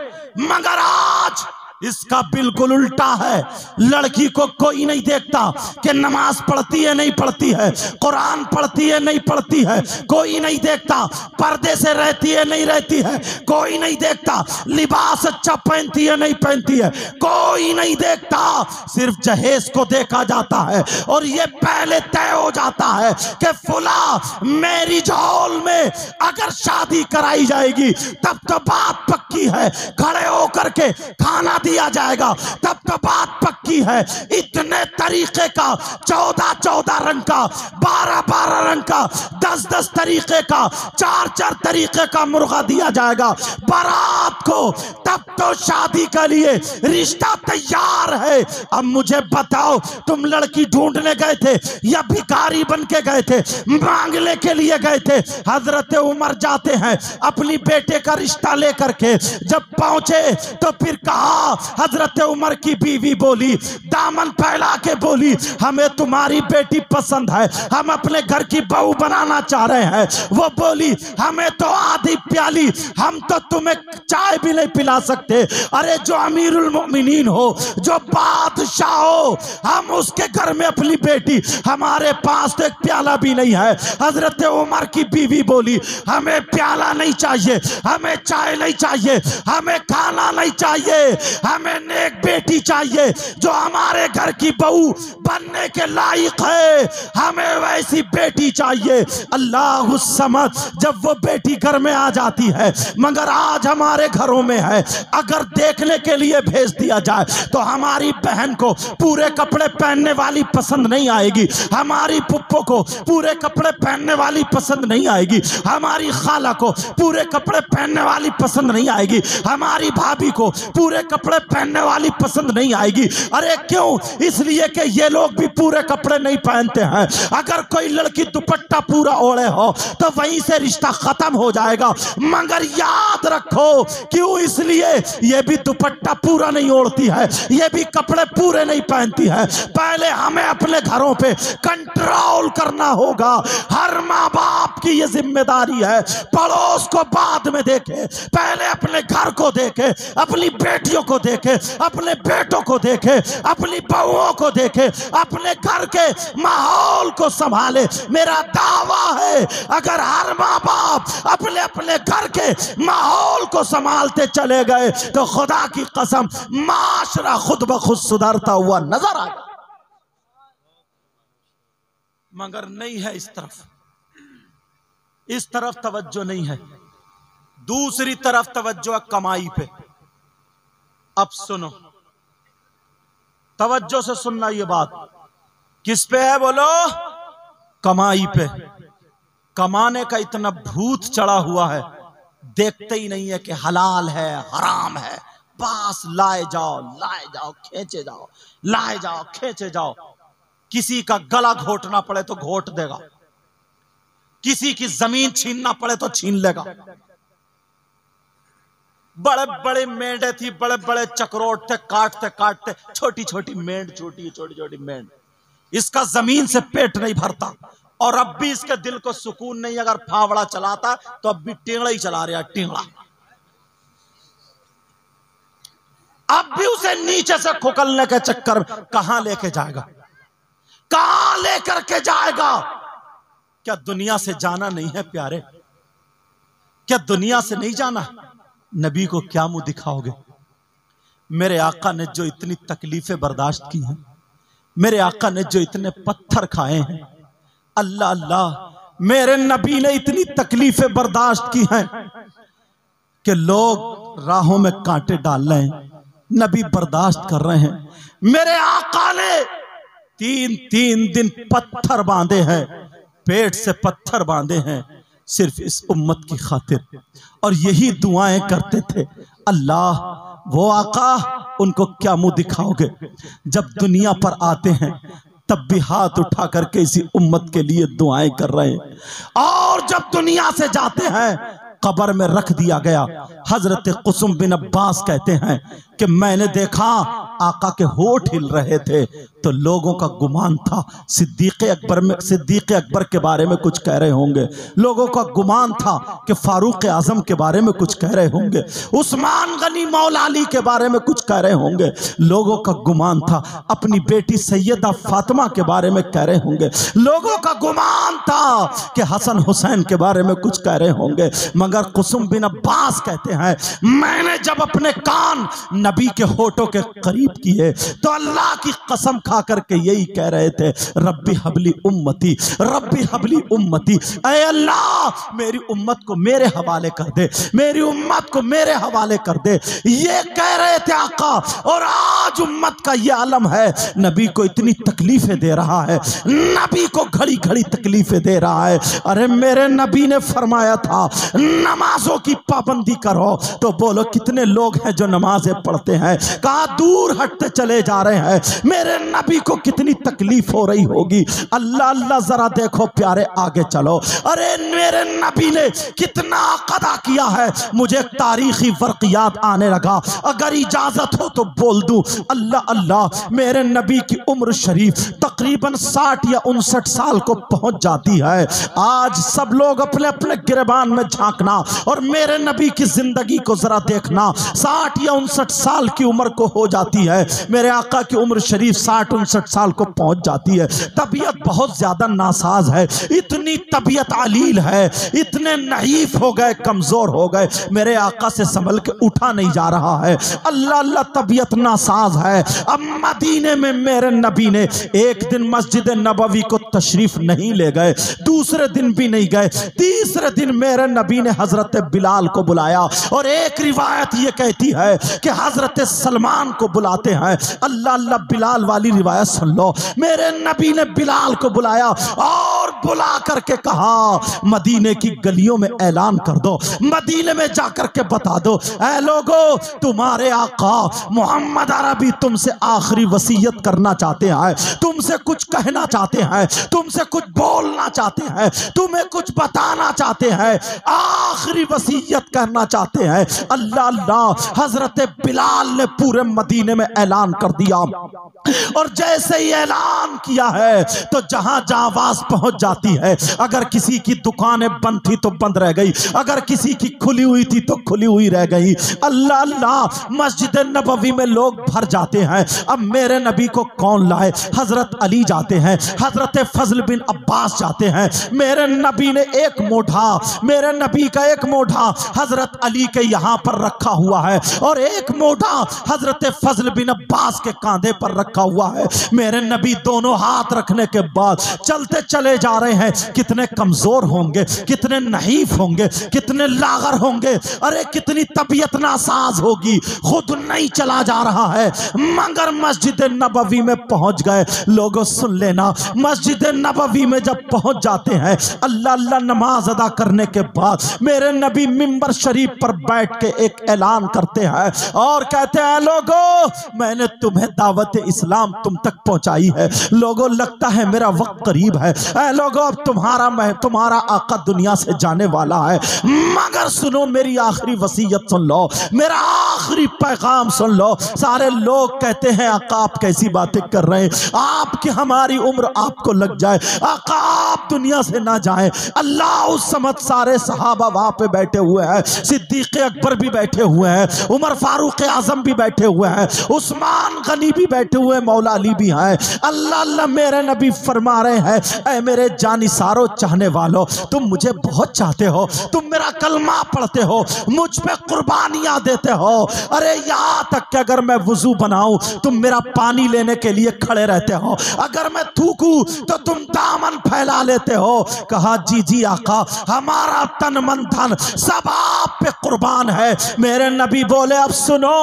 मगर आज इसका बिल्कुल उल्टा है। लड़की को कोई नहीं देखता कि नमाज पढ़ती है नहीं पढ़ती है, कुरान पढ़ती है नहीं पढ़ती है, कोई नहीं देखता पर्दे से रहती है नहीं रहती है, कोई नहीं देखता लिबास अच्छा पहनती है नहीं पहनती है, कोई नहीं देखता। सिर्फ जहेज को देखा जाता है और ये पहले तय हो जाता है कि फुला मैरिज हॉल में अगर शादी कराई जाएगी तब तो बात पक्की है, खड़े होकर के खाना दिया जाएगा तब तो बात पक्की है। इतने तरीके का 14 रंग का, 12 रंग का, 10 तरीके का, 4 तरीके का मुर्गा दिया जाएगा बारात को, तब तो शादी के लिए रिश्ता तैयार है। अब मुझे बताओ तुम लड़की ढूंढने गए थे या भिखारी बन के गए थे, मांगने के लिए गए थे। हजरत उमर जाते हैं अपनी बेटे का रिश्ता लेकर के, जब पहुंचे तो फिर कहा, हजरत उमर की बीवी बोली, दामन फैला के बोली, हमें तुम्हारी बेटी पसंद है, हम अपने घर की बहू बनाना चाह रहे हैं। वो बोली, हमें तो आधी प्याली, हम तो तुम्हें चाय भी नहीं पिला सकते। अरे जो अमीरुल मोमिनीन हो, जो बादशाह हो, हम उसके घर में अपनी बेटी, हमारे पास तो एक प्याला भी नहीं है। हजरत उमर की बीवी बोली, हमें प्याला नहीं चाहिए, हमें चाय नहीं चाहिए, हमें खाना नहीं चाहिए, हमें नेक बेटी चाहिए जो हमारे घर की बहू बनने के लायक है, हमें वैसी बेटी चाहिए। अल्लाह समझ, जब वो बेटी घर में आ जाती है, मगर आज हमारे घरों में है, अगर देखने के लिए भेज दिया जाए तो हमारी बहन को पूरे कपड़े पहनने वाली पसंद नहीं आएगी, हमारी पुप्पो को पूरे कपड़े पहनने वाली पसंद नहीं आएगी, हमारी खाला को पूरे कपड़े पहनने वाली पसंद नहीं आएगी, हमारी भाभी को पूरे कपड़े पहनने वाली पसंद नहीं आएगी। अरे क्यों? इसलिए कि ये लोग भी पूरे कपड़े नहीं पहनते हैं। अगर कोई लड़की दुपट्टा पूरा ओढ़े हो तो वहीं से रिश्ता खत्म हो जाएगा। मगर याद रखो, क्यों? इसलिए ये भी दुपट्टा पूरा नहीं ओढ़ती है, ये भी कपड़े पूरे नहीं पहनती है। पहले हमें अपने घरों पे कंट्रोल करना होगा। हर माँ बाप की ये जिम्मेदारी है। पड़ोस को बाद में देखे, पहले अपने घर को देखे, अपनी बेटियों को देखे, अपने बेटों को देखे, अपनी बहुओं को देखे, अपने घर के माहौल को संभाले। मेरा दावा है, अगर हर माँ बाप अपने अपने घर के माहौल को संभालते चले गए तो खुदा की कसम माशरा खुद ब खुद सुधरता हुआ नजर आएगा। मगर नहीं है इस तरफ तवज्जो नहीं है। दूसरी तरफ तवज्जो है कमाई पे। अब सुनो, तवज्जो से सुनना, ये बात किस पे है बोलो? कमाई पे। कमाने का इतना भूत चढ़ा हुआ है, देखते ही नहीं है कि हलाल है हराम है। बस लाए जाओ खींचे जाओ, लाए जाओ खींचे जाओ। किसी का गला घोटना पड़े तो घोट देगा, किसी की जमीन छीनना पड़े तो छीन लेगा। बड़े बड़े मेंढे थी, बड़े बड़े चक्रोट थे, काटते काटते छोटी छोटी मेंढ, छोटी छोटी मेंढ। इसका जमीन से पेट नहीं भरता और अब भी इसके दिल को सुकून नहीं। अगर फावड़ा चलाता तो अब भी टेंगड़ा ही चला रहा, टेंगड़ा। अब भी उसे नीचे से खुकलने के चक्कर में कहां लेके जाएगा, कहां लेकर के जाएगा? क्या दुनिया से जाना नहीं है प्यारे? क्या दुनिया से नहीं जाना? नबी को क्या मुंह दिखाओगे? मेरे आका ने जो इतनी तकलीफें बर्दाश्त की हैं, मेरे आका ने जो इतने पत्थर खाए हैं, अल्लाह अल्लाह, मेरे नबी ने इतनी तकलीफें बर्दाश्त की हैं कि लोग राहों में कांटे डाल रहे हैं, नबी बर्दाश्त कर रहे हैं। मेरे आका ने 3 दिन पत्थर बांधे हैं, पेट से पत्थर बांधे हैं, सिर्फ इस उम्मत की खातिर। और यही दुआएं करते थे। अल्लाह, वो आका, उनको क्या मुंह दिखाओगे? जब दुनिया पर आते हैं तब भी हाथ उठा करके इसी उम्मत के लिए दुआएं कर रहे हैं, और जब दुनिया से जाते हैं कब्र में रख दिया गया। हजरत कुसुम बिन अब्बास कहते हैं कि मैंने देखा आका के होठ हिल रहे थे तो लोगों का गुमान था सिद्दीक़ अकबर के बारे में कुछ कह रहे होंगे, लोगों का गुमान था कि फारूक आजम के बारे में कुछ कह रहे होंगे, उस्मान गनी मौला अली के बारे में कुछ कह रहे होंगे, लोगों का गुमान था अपनी बेटी सैयदा फातिमा के बारे में कह रहे होंगे, लोगों का गुमान था कि हसन हुसैन के बारे में कुछ कह रहे होंगे। मगर कुसुम बिन अब्बास कहते हैं, मैंने जब अपने कान नबी के होठों के करीब किए तो अल्लाह की कसम खा करके यही कह रहे थे, रब्बी हबली उम्मती, रब्बी हबली उम्मती, ऐ अल्लाह मेरी उम्मत को मेरे हवाले कर दे, मेरी उम्मत को मेरे हवाले कर दे। ये कह रहे थे आका, और आज उम्मत का ये आलम है, नबी को इतनी तकलीफें दे रहा है, नबी को घड़ी घड़ी तकलीफें दे रहा है। अरे मेरे नबी ने फरमाया था नमाजों की पाबंदी करो, तो बोलो कितने लोग हैं जो नमाजें पढ़ते हैं, कहाँ दूर हटते चले जा रहे हैं। मेरे नबी को कितनी तकलीफ हो रही होगी। अल्लाह अल्लाह, जरा देखो प्यारे, आगे चलो। अरे मेरे नबी ने कितना कदा किया है। मुझे तारीखी वर्क़ियात आने लगा, अगर इजाजत हो तो बोल दूं। अल्लाह अल्लाह, मेरे नबी की उम्र शरीफ तकरीबन 60 या 59 साल को पहुंच जाती है। आज सब लोग अपने अपने गिरबान में झांकना और मेरे नबी की जिंदगी को जरा देखना। 60 या 59 साल की उम्र को हो जाती है, मेरे आका की उम्र शरीफ 60-59 साल को पहुंच जाती है। तबीयत बहुत ज्यादा नासाज है, इतनी तबीयत अलील है, इतने नहीफ हो गए, कमजोर हो गए, मेरे आका से संभल के उठा नहीं जा रहा है। अल्लाह अल्लाह, तबीयत नासाज है। अब मदीने में मेरे नबी ने एक दिन मस्जिद नबवी को तशरीफ नहीं ले गए, दूसरे दिन भी नहीं गए, तीसरे दिन मेरे नबी ने हजरत बिलाल को बुलाया, और एक रिवायत ये कहती है कि हजरत सलमान को बुलाते हैं। अल्लाह अल्लाह, बिलाल वाली रिवायत सुन लो। मेरे नबी ने बिलाल को बुलाया और और बुला करके कहा मदीने की गलियों में ऐलान कर दो, मदीने में जाकर के बता दो, ऐ लोगो तुम्हारे आका मोहम्मद अरबी तुमसे आखिरी वसीयत करना चाहते हैं, तुमसे कुछ कहना चाहते हैं, तुमसे कुछ बोलना चाहते हैं, तुम्हें कुछ बताना चाहते हैं, आखिरी वसीयत करना चाहते हैं। अल्लाह अल्लाह, हजरत बिलाल ने पूरे मदीने में ऐलान कर दिया और जैसे ही ऐलान किया है तो जहां जहां आवाज पहुंच जाती है, अगर किसी की दुकानें बंद थी तो बंद रह गई, अगर किसी की खुली हुई थी तो खुली हुई रह गई। अल्लाह अल्लाह, मस्जिद नबवी में लोग भर जाते हैं। अब मेरे नबी को कौन लाए? हजरत अली जाते हैं, हजरत फजल बिन अब्बास जाते हैं। मेरे नबी ने एक मोढ़ा, मेरे नबी का एक मोढ़ा हजरत अली के यहां पर रखा हुआ है और एक मोढ़ा हजरत फजल बिन अब्बास के कांधे पर रखा हुआ है। मेरे नबी दोनों हाथ रखने के बाद चलते चले जा रहे हैं। कितने कमजोर होंगे, कितने नहीफ होंगे, कितने लागर होंगे, अरे कितनी तबीयत नासाज होगी, खुद नहीं चला जा रहा है मगर मस्जिद नबवी में पहुंच गए। लोगों सुन लेना, मस्जिद नबवी में जब पहुंच जाते हैं, अल्लाह अल्लाह नमाज अदा करने के बाद मेरे नबी मिंबर शरीफ पर बैठ के एक ऐलान करते हैं और कहते हैं लोगों मैंने तुम्हें दावत इस्लाम तुम तक पहुंचाई है, लोगों लगता है मेरा वक्त करीब है, ऐ लोगों अब तुम्हारा आका दुनिया से जाने वाला है, मगर सुनो मेरी आखिरी वसीयत सुन लो, मेरा आखिरी पैगाम सुन लो। सारे लोग कहते हैं आका आप कैसी बातें कर रहे हैं, आपकी हमारी उम्र आपको लग जाए, आका आप दुनिया से ना जाए। अल्लाह उस समय सारे सहाबा वहां पे बैठे हुए हैं, सिद्दीक अकबर भी बैठे हुए हैं, उमर फारूक आजम भी बैठे हुए हैं, उस्मान गनी भी बैठे हुए हैं, मौला अली भी हैं। अल्लाह अल्लाह, मेरे नबी फरमा रहे हैं ऐ मेरे जानिसारो चाहने वालों, तुम मुझे बहुत चाहते हो, तुम मेरा कलमा पढ़ते हो, मुझ पे कुर्बानियां देते हो, अरे यहाँ तक कि अगर मैं वुजू बनाऊं तुम मेरा पानी लेने के लिए खड़े रहते हो, अगर मैं थूकूं तो तुम दामन फैला लेते हो। कहा जी जी आका, हमारा तन मन धन सब आप पे कुर्बान है। मेरे नबी बोले अब सुनो,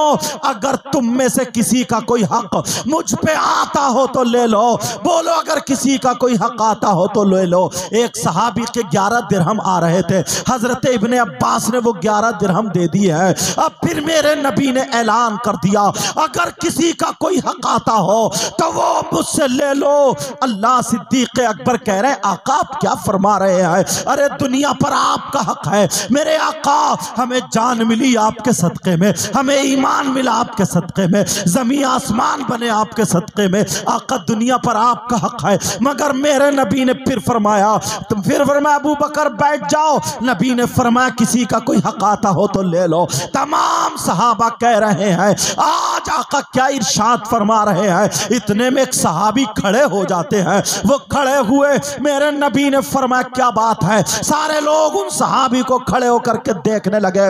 अगर तुम में से किसी का कोई हक मुझ पे आता हो तो ले लो, बोलो अगर किसी का कोई हक आता हो तो ले लो। एक सहाबी के 11 दिरहम आ रहे थे, हजरत इब्ने अब्बास ने वो 11 दिरहम दे दिए हैं। अब फिर मेरे नबी ने ऐलान कर दिया अगर किसी का कोई हक आता हो तो वो मुझसे ले लो। अल्लाह, सिद्दीक अकबर कह रहे हैं आका आप क्या फरमा रहे हैं, अरे दुनिया पर आपका हक है मेरे आका, हमें जान मिली आपके सदक़े में, हमें ईमान मिला आपके सदक़े में, ज़मीन आसमान बने आपके सदक़े में, आका दुनिया पर आपका हक है। मगर मेरे नबी ने फिर फरमाया, तुम फिर फरमाया अबू बकर बैठ जाओ। नबी ने फरमाया किसी का कोई हक आता हो तो ले लो। तमाम सहाबा कह रहे हैं आज आका क्या इरशाद फरमा रहे हैं। इतने में एक सहाबी खड़े हो जाते हैं, वो खड़े हुए, मेरे नबी ने फरमाया क्या बात है। सारे लोग उन सहाबी को खड़े होकर के देखने लगे।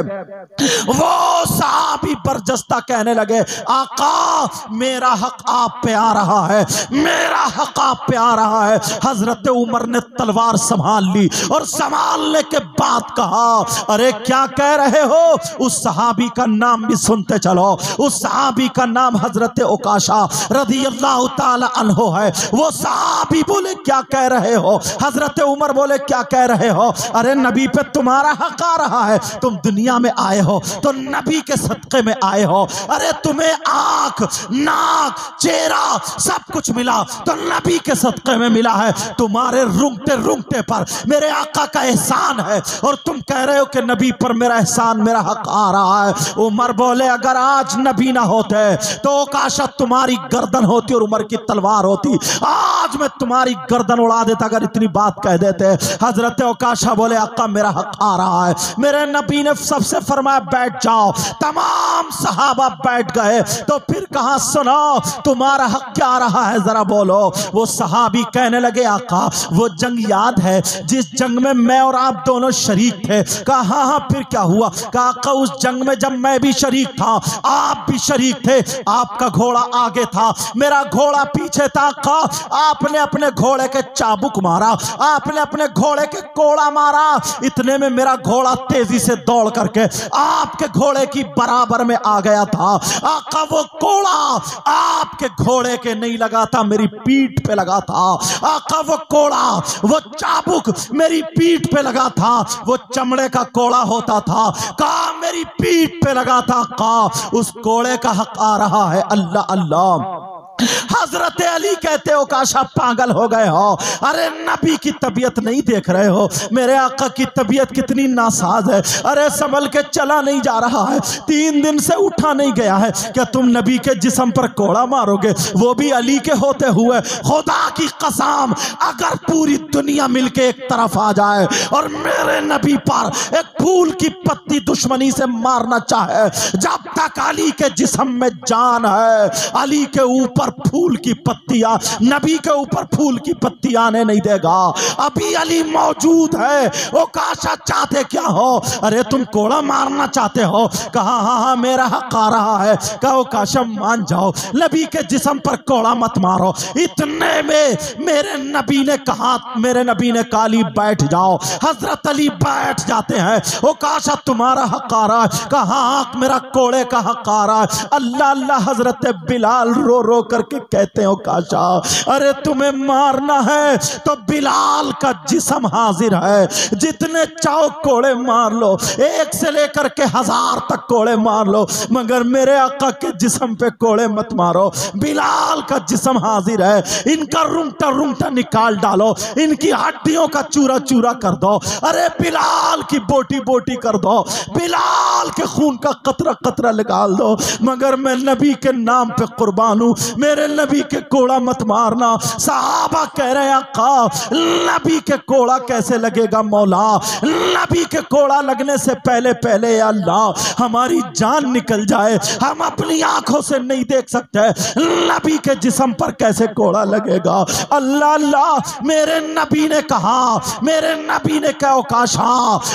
वो सहाबी बरजस्ता कहने लगे आका मेरा हक आप पे आ रहा है, मेरा हक आप पे आ रहा है। हजरत उमर ने तलवार संभाल ली और संभालने के बाद कहा अरे क्या कह रहे हो। उस सहाबी का नाम भी सुनते चलो, उस सहाबी का नाम हजरत उकाशा रदियल्लाहु ताला अन्हो है। वो सहाबी बोले क्या कह रहे हो। हजरत उमर बोले क्या कह रहे हो, अरे नबी पे तुम्हारा हक आ रहा है, तुम दुनिया में आए हो तो नबी के सदक़े में आए हो, अरे तुम्हें आंख नाक चेहरा सब कुछ मिला तो नबी के सदक़े में मिला है, तुम्हारे रुंगटे रुंगटे पर मेरे आका का एहसान है और तुम कह रहे हो कि नबी पर मेरा एहसान मेरा हक आ रहा है। उमर बोले अगर आज नबी ना होते तो काशा तुम्हारी गर्दन होती और उमर की तलवार होती, आज मैं तुम्हारी गर्दन उड़ा देता अगर इतनी बात कह देते। हजरत ओकाशा बोले आका मेरा हक आ रहा है। मेरे नबी ने सबसे फरमाया बैठ जाओ। तमाम सहाबा बैठ गए तो फिर कहा सुनो तुम्हारा हक क्या आ रहा है जरा बोलो। वो सहाबी कहने लगे आका वो जंग याद है जिस जंग में मैं और आप दोनों शरीक थे। कहा हाँ हाँ फिर क्या हुआ। कहा उस जंग में जब मैं भी शरीक था, आप भी शरीक थे। आपका घोड़ा आगे था, मेरा घोड़ा पीछे था। आपने अपने घोड़े के चाबुक मारा, आपने अपने घोड़े के कोड़ा मारा। इतने में मेरा घोड़ा तेजी से दौड़ करके आपके घोड़े की बराबर में आ गया था। आका वो कोड़ा आपके घोड़े के नहीं लगा था, मेरी पीठ पे लगा था। आका वो कोड़ा, वो चाबुक मेरी पीठ पे लगा था। वो चमड़े का कोड़ा होता था, कहा मेरी पीठ पे लगा था। कहा उस कोड़े का हक आ रहा है। अल्लाह अल्लाह। हजरत अली कहते हो काशा पागल हो गए हो, अरे नबी की तबीयत नहीं देख रहे हो? मेरे आका की तबीयत कितनी नासाज है, अरे संभल के चला नहीं जा रहा है, 3 दिन से उठा नहीं गया है। क्या तुम नबी के जिस्म पर कोड़ा मारोगे, वो भी अली के होते हुए? खुदा की कसम, अगर पूरी दुनिया मिलके एक तरफ आ जाए और मेरे नबी पर एक फूल की पत्ती दुश्मनी से मारना चाहे, जब तक अली के जिस्म में जान है, अली के ऊपर फूल की पत्तियां, नबी के ऊपर फूल की पत्ती आने नहीं देगा। अभी अली मौजूद है। ओ काशा चाहते क्या हो? अरे तुम कोड़ा मारना चाहते हो? कहा हाँ हाँ मेरा हक आ रहा है। कहो काशा मान जाओ, नबी के जिस्म पर कोड़ा मत मारो। इतने में मेरे नबी ने कहा, मेरे नबी ने कहा अली बैठ जाओ। हजरत अली बैठ जाते हैं। ओ काशा तुम्हारा हक आ रहा है। कहा हाँ मेरा कोड़े का हक आ रहा है। अल्लाह अल्लाह। हजरत बिलाल रो रो करके कहते हो काशा अरे तुम्हें मारना है तो बिलाल का जिस्म हाजिर है, जितने चाहो कोड़े मार लो, 1 से लेकर के 1000 तक कोड़े मार लो, मगर मेरे आका के जिस्म पे कोड़े मत मारो। बिलाल का जिस्म हाजिर है, इनका रुंगटा रुंगटा निकाल डालो, इनकी हड्डियों का चूरा चूरा कर दो। अरे बिलाल की बोटी बोटी कर दो, बिलाल के खून का कतरा कतरा निकाल दो, मगर मैं नबी के नाम पे कुर्बान हूं, मेरे नबी के कोड़ा मत मारना। सहाबा कह रहे हैं आका नबी के कोड़ा कैसे लगेगा मौला? नबी के कोड़ा लगने से पहले पहले अल्लाह हमारी जान निकल जाए, हम अपनी आंखों से नहीं देख सकते, नबी के जिस्म पर कैसे कोड़ा लगेगा? अल्लाह अल्लाह। मेरे नबी ने कहा, मेरे नबी ने कहा काशा,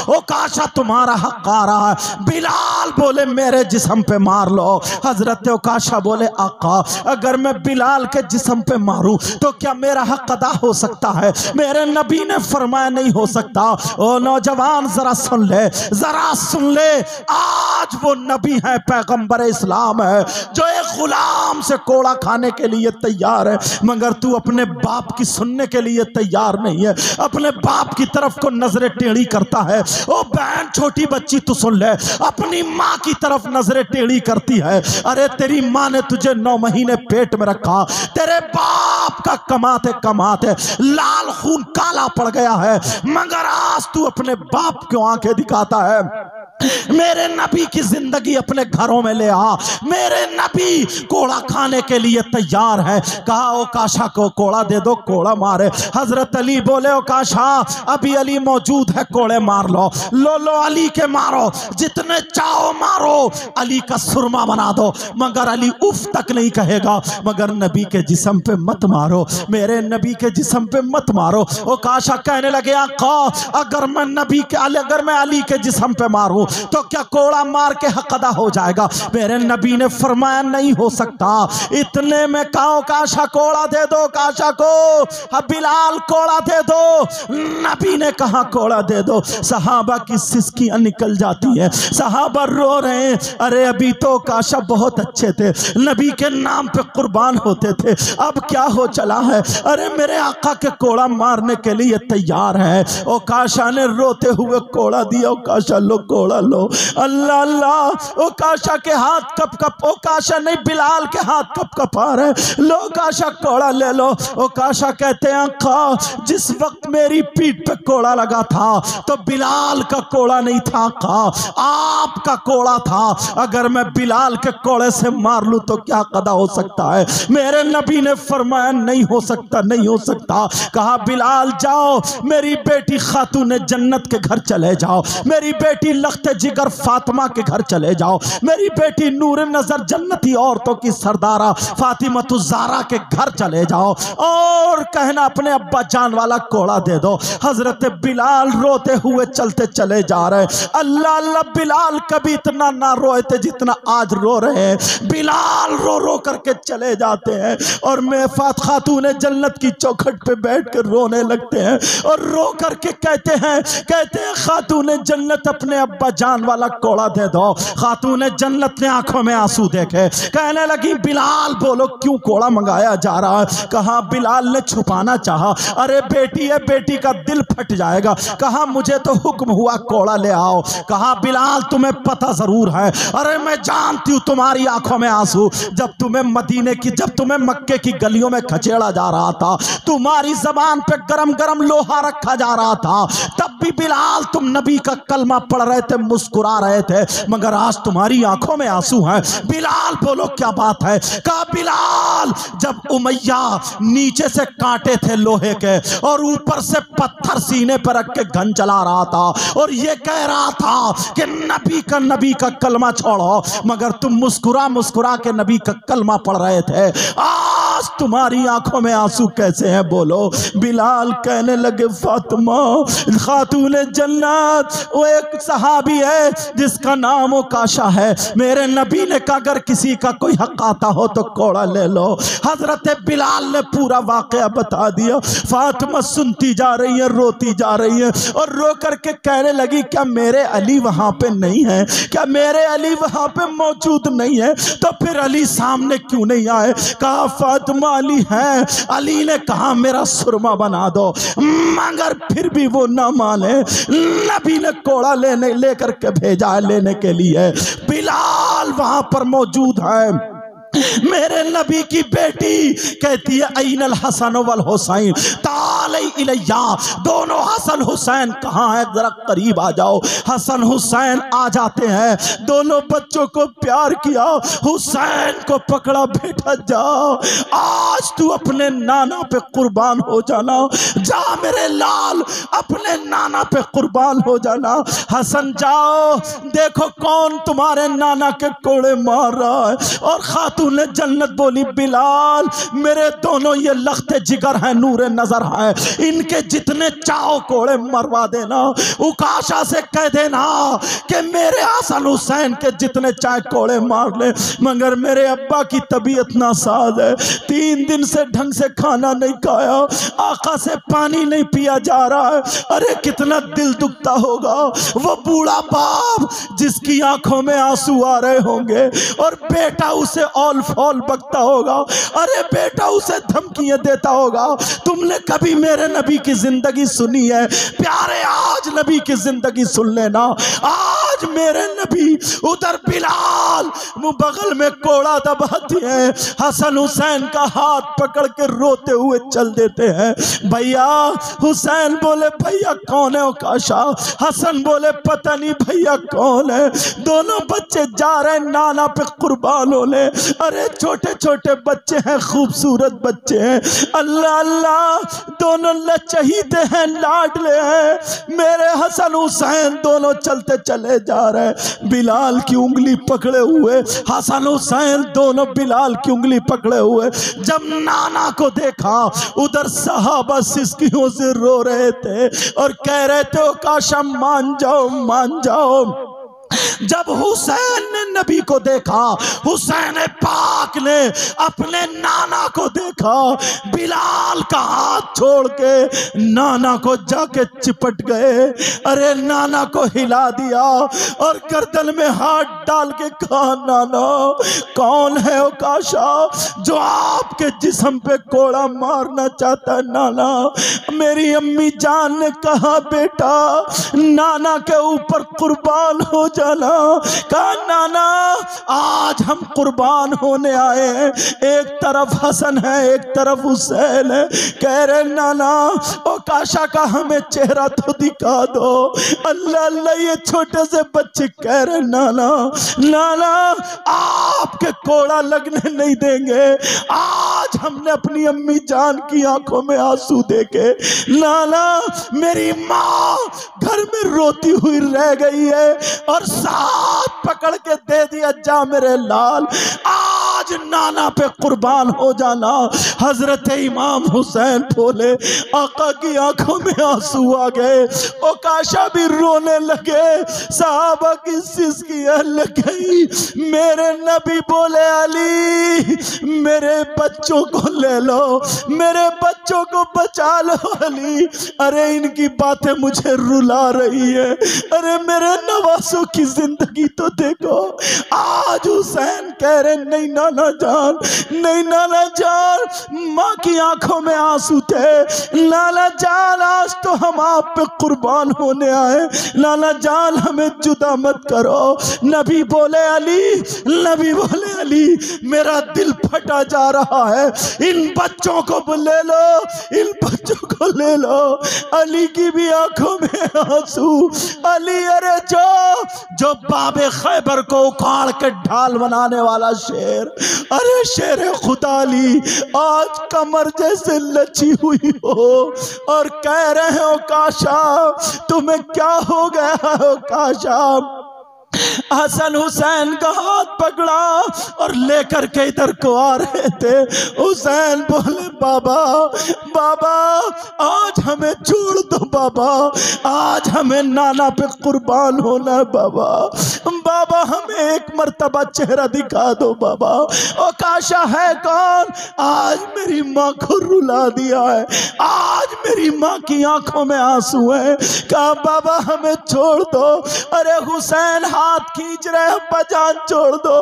ओ काशा तुम्हारा हक आ रहा है। बिलाल बोले मेरे जिस्म पे मार लो। हजरत काशा बोले आका अगर मैं बिलाल के जिस्म पे मारूं तो क्या मेरा हक अदा हो सकता है? मेरे नबी ने फरमाया नहीं हो सकता। ओ नौजवान जरा सुन ले, जरा सुन ले, आज वो नबी है, पैगंबर इस्लाम है, जो एक गुलाम से कोड़ा खाने के लिए तैयार है, मगर तू अपने बाप की सुनने के लिए तैयार नहीं है, अपने बाप की तरफ को नजरें टेढ़ी करता है। ओ बहन छोटी बच्ची तू सुन ले, अपनी माँ की तरफ नजरें टेढ़ी करती है। अरे तेरी माँ ने तुझे 9 महीने पेट में रखा, तेरे बाप का कमाते कमाते लाल खून काला पड़ गया है, मगर आज तू अपने बाप क्यों आंखें दिखाता है? मेरे नबी की जिंदगी अपने घरों में ले आ, मेरे नबी कोड़ा खाने के लिए तैयार है। कहा ओ काशा को कोड़ा दे दो, कोड़ा मारे। हजरत अली बोले ओ काशा अभी अली मौजूद है, कोड़े मार लो, लो लो अली के मारो, जितने चाहो मारो, अली का सुरमा बना दो, मगर अली उफ तक नहीं कहेगा, मगर नबी के जिस्म पे मत मारो, मेरे नबी के जिस्म पे मत मारो। ओ काशा कहने लगे आका अगर मैं नबी के अगर मैं अली के जिस्म पे मारूं तो क्या कोड़ा मार के हक अदा हो जाएगा? मेरे नबी ने फरमाया नहीं हो सकता। इतने में कहो काशा कोड़ा दे दो, काशा को बिलाल कोड़ा दे दो। नबी ने कहा कोड़ा दे दो। सहाबा की सिसकियां निकल जाती है, सहाबा रो रहे हैं, अरे अभी तो काशा बहुत अच्छे थे, नबी के नाम पे कुर्बान होते थे, अब क्या हो चला है? अरे मेरे आका के कोड़ा मारने के लिए तैयार है। ओ काशा ने रोते हुए कोड़ा दिया। ओ काशा लो कोड़ा लो। अल्लाह अल्लाह। ओ काशा के हाथ कप कप, ओ काशा नहीं बिलाल के हाथ कप कप आ रहे, लो काशा कोड़ा ले लो। ओ काशा कहते हैं आका जिस वक्त मेरी पीठ पे कोड़ा लगा था तो बिलाल का कोड़ा नहीं था, आपका कोड़ा था। अगर मैं बिलाल के कोड़े से मार लूं तो क्या कदा हो सकता है? मेरे नबी ने फरमाया नहीं हो सकता, नहीं हो सकता। कहा बिलाल जाओ, मेरी बेटी खातून जन्नत के घर चले जाओ, मेरी बेटी लख्ते जिगर फातिमा के घर चले जाओ, मेरी बेटी नूर नजर जन्नती औरतों की सरदारा फातिमतु ज़हरा के घर चले जाओ और कहना अपने अब्बा जान वाला कोड़ा दे दो। हजरत बिलाल रोते हुए चलते चले जा रहे। अल्लाह अल्लाह, बिलाल कभी इतना ना रोए थे जितना आज रो रहे हैं। बिलाल रो रो करके चले जाते हैं और मैं खातून जन्नत की चौखट पे बैठ कर रोने लगते हैं और रो करके कहते हैं खातून जन्नत अपने अब्बा जान वाला कोड़ा दे दो। खातून जन्नत ने आंखों में आंसू देखे, कहने लगी बिलाल बोलो क्यों कोड़ा मंगाया जा रहा है। कहा बिलाल ने छुपाना चाहा, अरे बेटी है, बेटी का दिल फट जाएगा। कहा मुझे तो हुक्म हुआ कोड़ा ले आओ। कहा बिलाल तुम्हें पता जरूर है, अरे मैं जानती हूँ तुम्हारी आंखों में आंसू, जब तुम्हें मक्के की गलियों में खचेड़ा जा रहा था, तुम्हारी जबान पे गरम गरम लोहा रखा जा रहा था, तब भी बिलाल तुम नबी का कलमा पढ़ रहे थे, मुस्कुरा रहे थे, मगर आज तुम्हारी आंखों में आंसू हैं। बिलाल बोलो क्या बात है। कहा बिलाल जब उमैया नीचे से कांटे थे लोहे के और ऊपर से पत्थर सीने पर रख के गन चला रहा था और ये कह रहा था कि नबी का कलमा छोड़ो, मगर तुम मुस्कुरा मुस्कुरा के नबी का कलमा पढ़ रहे थे, आज तुम्हारी आंखों में आंसू कैसे हैं बोलो। बिलाल कहने लगे फातिमा खातून जन्नत, वो एक सहाबी है जिसका नाम उकाशा है, मेरे नबी ने कहा अगर किसी का कोई हक आता हो तो कोड़ा ले लो। हजरत बिलाल ने पूरा वाकया बता दिया। फातिमा सुनती जा रही है, रोती जा रही है और रो करके कहने लगी क्या मेरे अली वहां पे नहीं है, क्या मेरे अली वहां पे मौजूद नहीं है, तो फिर अली सामने क्यों नहीं आए। कहा फातिमा अली है। अली ने कहा मेरा सुरमा बना दो, मगर फिर भी वो ना माने। नबी ने कोड़ा लेकर के भेजा लेने के लिए। बिलाल वहां पर मौजूद है। मेरे नबी की बेटी कहती है ऐनल हसन वल हुसैन तालै इलैया, दोनों हसन हुसैन कहाँ है, जरा करीब आ जाओ। हसन हुसैन आ जाते हैं, दोनों बच्चों को प्यार किया, हुसैन को पकड़ा, बेटा जाओ आज तू अपने नाना पे कुर्बान हो जाना, जा मेरे लाल अपने नाना पे कुर्बान हो जाना। हसन जाओ देखो कौन तुम्हारे नाना के कोड़े मार रहा है। और खातून ने जन्नत बोली बिलाल मेरे दोनों ये लख्ते जिगर हैं, नूरे नजर है, इनके जितने चाहो कोड़े मरवा देना। उकाशा से कह देना कि मेरे हसन हुसैन के जितने चाहे कोड़े मार ले, मगर मेरे अब्बा की तबीयत नासाज है, 3 दिन से ढंग से खाना नहीं खाया, आका से पानी नहीं पिया जा रहा है। अरे कितना दिल दुखता होगा वो बूढ़ा बाप जिसकी आंखों में आंसू आ रहे होंगे और बेटा उसे ऑल फॉल बकता होगा, अरे बेटा उसे धमकियां देता होगा। तुमने कभी मेरे नबी की जिंदगी सुनी है प्यारे, आज नबी की जिंदगी सुन लेना। आज मेरे नबी उधर बिलाल बगल में कोड़ा दबाते हैं, हसन हुसैन का हाथ पकड़ के रोते हुए चल देते हैं। भैया हुसैन बोले भैया कौन है उकाशा, हसन बोले पता नहीं भैया कौन है। दोनों बच्चे जा रहे नाना पे कुर्बान होने। अरे छोटे छोटे बच्चे हैं, खूबसूरत बच्चे हैं, अल्लाह अल्लाह दोनों लचहीते हैं, लाडले हैं। मेरे हसन हुसैन दोनों चलते चले जा रहे, बिलाल की उंगली पकड़े हुए, हसन हुसैन दोनों बिलाल की उंगली पकड़े हुए। जब नाना को देखा उधर सहाबा सिसकियों से रो रहे थे और कह रहे थे काशा मान जाओ मान जाओ। जब हुसैन ने नबी को देखा, हुसैन पाक ने अपने नाना को देखा, बिलाल का हाथ छोड़ के नाना को जाके चिपट गए। अरे नाना को हिला दिया और गर्दन में हाथ डाल के कहा नाना कौन है उकाशा जो आपके जिस्म पे कोड़ा मारना चाहता है। नाना मेरी अम्मी जान ने कहा बेटा नाना के ऊपर कुर्बान हो जाना, नाना, कहा नाना आज हम कुर्बान होने आए हैं, एक तरफ हसन है एक तरफ हुसैन है। कह रहे नाना ओ काशा का हमें चेहरा तो दिखा दो। अल्लाह अल्लाह ये छोटे से बच्चे कह रहे नाना नाना आपके कोड़ा लगने नहीं देंगे। आज हमने अपनी अम्मी जान की आंखों में आंसू देखे। नाना मेरी माँ घर में रोती हुई रह गई है और साथ पकड़ के दे दिया जा मेरे लाल, आज नाना पे कुर्बान हो जाना। हजरत इमाम हुसैन बोले, आका की आंखों में आंसू आ गए। ओ काशा भी रोने लगे, साहबा की सिसकियां लग गई। मेरे नबी बोले अली मेरे बच्चों को ले लो, मेरे बच्चों को बचा लो अली। अरे इनकी बातें मुझे रुला रही है, अरे मेरे नवासों की जिंदगी तो देखो। आज हुसैन कह रहे नहीं नाना जान, नहीं नाना जान, माँ की आंखों में आंसू थे। नाना जान आज तो हम आप पे कुर्बान होने आए, नाना जान हमें जुदा मत करो। नबी बोले अली, नबी बोले अली मेरा दिल फटा जा रहा है, इन बच्चों को ले लो, इन बच्चों को ले लो। अली की भी आंखों में आंसू। अली अरे जो बाबे खैबर को उखाड़ के ढाल बनाने वाला शेर, अरे शेर खुदा अली आज कमर जैसे लची हुई हो और कह रहे हो काशा तुम्हें क्या हो गया हो काशा। हसन हुसैन का हाथ पकड़ा और लेकर के इधर को आ रहे थे। हुसैन बोले बाबा बाबा आज हमें छोड़ दो बाबा, आज हमें नाना पे कुर्बान होना है बाबा, बाबा हमें एक मर्तबा चेहरा दिखा दो बाबा। ओ काशा है कौन, आज मेरी माँ को रुला दिया है, आज मेरी माँ की आंखों में आंसू है। कहा बाबा हमें छोड़ दो। अरे हुसैन हाथ खींच रहे, बजान छोड़ दो,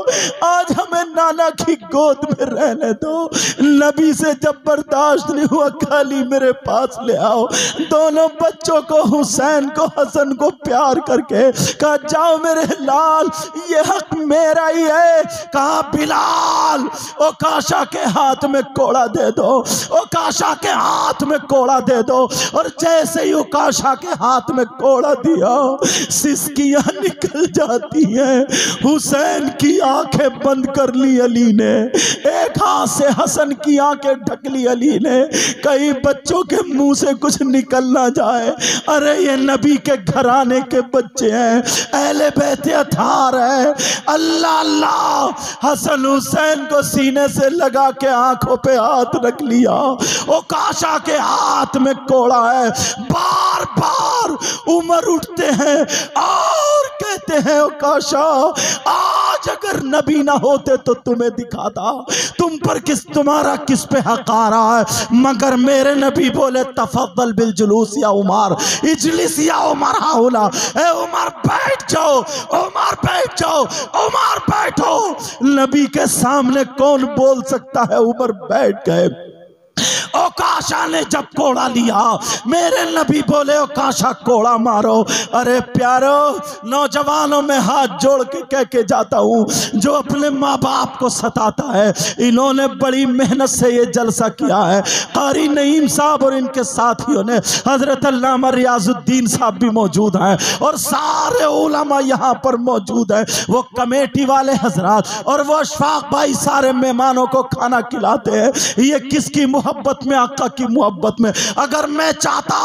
आज हमें नाना की गोद में रहने दो। नबी से जब बर्दाश्त नहीं हुआ, खाली मेरे पास ले आओ। दोनों बच्चों को, हुसैन को हसन को प्यार करके कहा जाओ मेरे लाल ये हक मेरा ही है। कहा बिलाल ओ काशा के हाथ में कोड़ा दे दो, ओ काशा के हाथ में कोड़ा दे दो। और जैसे ही ओ काशा के हाथ में कोड़ा दिया, सिसकियां निकल जाती हैं। हुसैन की आंखें बंद कर ली अली ने, एक हाथ से हसन की आंखें ढक ली अली ने, कई बच्चों के मुंह से कुछ निकल ना जाए। अरे ये नबी के घराने के बच्चे हैं, अहले बैते अथार है। अल्लाह अल्लाह हसन हुसैन को सीने से लगा के आंखों पे हाथ रख लिया। ओ काशा के हाथ में कोड़ा है, बार बार उमर उठते हैं और कहते हैं ओ काशा आज अगर नबी ना होते तो तुम्हें दिखाता तुम पर तुम्हारा किस पे हक आ रहा है। मगर मेरे नबी बोले तफद्दल बिल जुलूस या उमर, इजलिस या उमर हाउला। ए उमर बैठ जाओ, उमर बैठ जाओ, उमर बैठो। नबी के सामने कौन बोल सकता है, उमर बैठ गए। ओ काशा ने जब कोड़ा लिया, मेरे नबी बोले ओ काशा कोड़ा मारो। अरे प्यारो नौजवानों में हाथ जोड़ के कह के जाता हूँ, जो अपने माँ बाप को सताता है, इन्होंने बड़ी मेहनत से ये जलसा किया है। कारी नईम साहब और इनके साथियों ने, हजरत अल्लामा रियाजुद्दीन साहब भी मौजूद हैं और सारे उलमा यहाँ पर मौजूद हैं। वो कमेटी वाले हजरात और वो अशफाक भाई सारे मेहमानों को खाना खिलाते हैं। ये किसकी मोहब्बत में, आका की मोहब्बत में। अगर मैं चाहता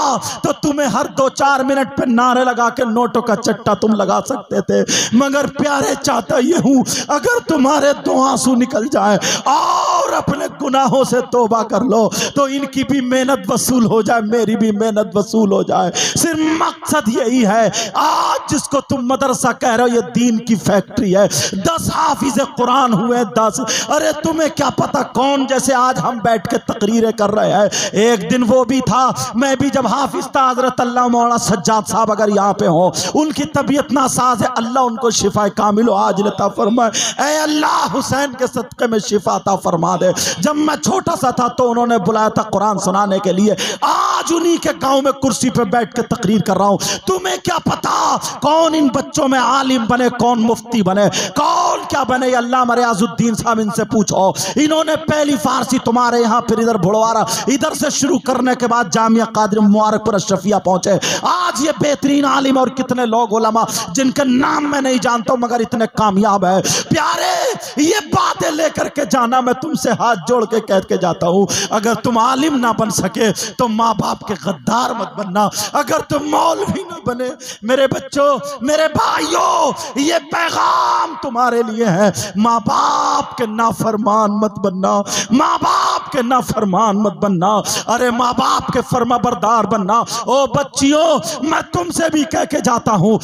तो तुम्हें हर 2-4 मिनट पे नारे लगा के नोटों का चट्टा तुम लगा सकते थे, मगर प्यारे चाहता ये हूं अगर तुम्हारे 2 आंसू निकल जाए और अपने गुनाहों से तौबा कर लो तो इनकी भी मेहनत वसूल हो जाए, मेरी भी मेहनत वसूल हो जाए। सिर्फ मकसद यही है। आज जिसको तुम मदरसा कह रहे हो, ये दीन की फैक्ट्री है। 10 हाफिज कुरान हुए 10। अरे तुम्हें क्या पता कौन, जैसे आज हम बैठ के तकरीर तकरीरें कर रहे हैं। एक दिन वो भी था, मैं भी जब हाफिज था, हजरत अल्लाह मौलाना सज्जाद साहब अगर यहाँ पे हो, उनकी तबीयत नासाज है, अल्लाह उनको शिफा कामिल आजिल अता फरमाए। ऐ अल्लाह हुसैन के सदक़े में शिफा अता फरमा दे। जब मैं छोटा सा था तो उन्होंने बुलाया था कुरान सुनाने के लिए, आज उन्हीं के गांव में कुर्सी पे बैठ के तकरीर कर रहा हूं। तुम्हें क्या पता कौन इन बच्चों में आलिम बने, कौन मुफ्ती बने, कौन क्या बने? अल्लामा रियाजुद्दीन साहब, इनसे पूछो। इन्होंने पहली फारसी तुम्हारे यहाँ, फिर इधर भुड़वारा, इधर से शुरू करने के बाद जामिया कादरी मुबारकपुर अशरफिया पहुंचे। आज ये बेहतरीन आलिम और कितने लोग उलमा जिनके नाम मैं नहीं जानता हूं मगर इतने कामयाब है। प्यारे, ये बातें लेकर के जाना, मैं तुमसे हाथ जोड़ के कह के जाता हूं, अगर तुम आलिम ना बन सके तो माँ बाप के गद्दार मत बनना। अगर तुम मौलवी ना बने, मेरे बच्चों, मेरे भाइयों, ये पैगाम तुम्हारे लिए है, माँ बाप के नाफरमान मत बनना, माँ बाप के नाफरमान मत बनना, अरे माँ बाप के फर्मा बरदार बनना। ओ बच्चियों, मैं तुमसे भी कह के जाता हूं,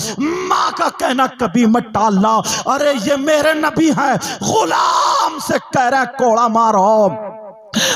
माँ का कहना कभी मत टालना। अरे ये मेरे नबी हैं, गुलाम से कह रहा कोड़ा मारो।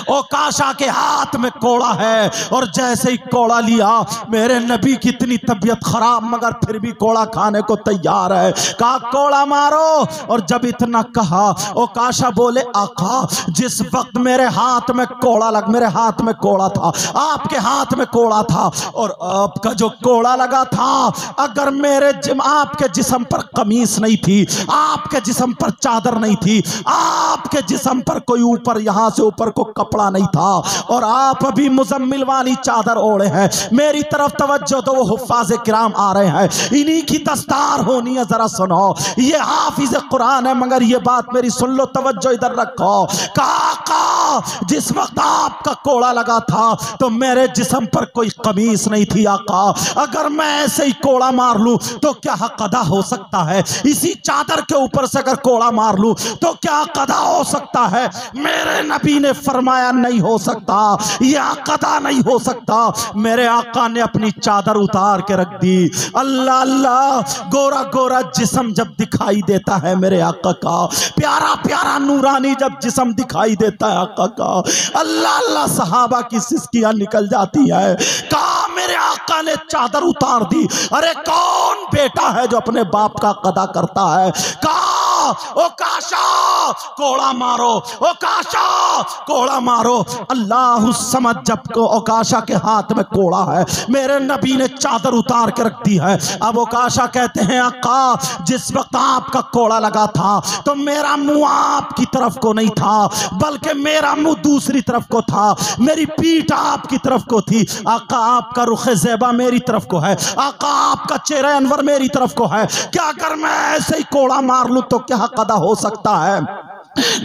ओ काशा के हाथ में कोड़ा है, और जैसे ही कोड़ा लिया, मेरे नबी की इतनी तबीयत खराब मगर फिर भी कोड़ा खाने को तैयार है। कहा कोड़ा मारो, और जब इतना कहा, ओ काशा बोले आका, जिस वक्त मेरे हाथ में कोड़ा लग, मेरे हाथ में कोड़ा था, आपके हाथ में कोड़ा था, और आपका जो कोड़ा लगा था, अगर मेरे आपके जिस्म पर कमीज नहीं थी, आपके जिस्म पर चादर नहीं थी, आपके जिस्म पर कोई ऊपर यहां से ऊपर को कपड़ा नहीं था, और आप अभी मुजम्मिल वाली चादर ओढ़े हैं, मेरी तरफ तवज्जो दो, वो हुफ्फाज़ किराम आ रहे हैं, इन्हीं की दस्तार होनी है, जरा सुनो। ये हाफिज कुरान है मगर ये बात मेरी सुन लो, तवज्जो इधर रखो। काका, जिस वक्त आपका कोड़ा लगा था तो मेरे जिस्म पर कोई कमीज नहीं थी आका, अगर मैं ऐसे ही कोड़ा मार लूं तो क्या हक अदा हो सकता है? इसी चादर के ऊपर से अगर कोड़ा मार लूं तो क्या हक अदा हो सकता है? मेरे नबी ने फरमाया नहीं हो सकता, यह कदा नहीं हो सकता। मेरे आका ने अपनी चादर उतार के रख दी। अल्लाह अल्लाह, गोरा गोरा जिस्म जब दिखाई देता है मेरे आका का, प्यारा प्यारा नूरानी जब जिस्म दिखाई देता है आका का, अल्लाह अल्लाह, सहाबा की सिसकियां निकल जाती है। कहा मेरे आका ने चादर उतार दी। अरे कौन बेटा है जो अपने बाप का कदा करता है? कहा ओ काशा कोड़ा मारो, ओ काशा कोड़ा मारो। अल्लाह समझ, जब को ओकाशा के हाथ में कोड़ा है, मेरे नबी ने चादर उतार के रख दी है। अब ओकाशा कहते हैं आका, जिस वक्त आपका कोड़ा लगा था तो मेरा मुंह आपकी तरफ को नहीं था, बल्कि मेरा मुंह दूसरी तरफ को था, मेरी पीठ आपकी तरफ को थी। आका आपका रुखे ज़ेबा मेरी तरफ को है, आका आपका चेहरा अनवर मेरी तरफ को है। क्या अगर मैं ऐसे ही कोड़ा मार लूं तो क्या कदा हो सकता है?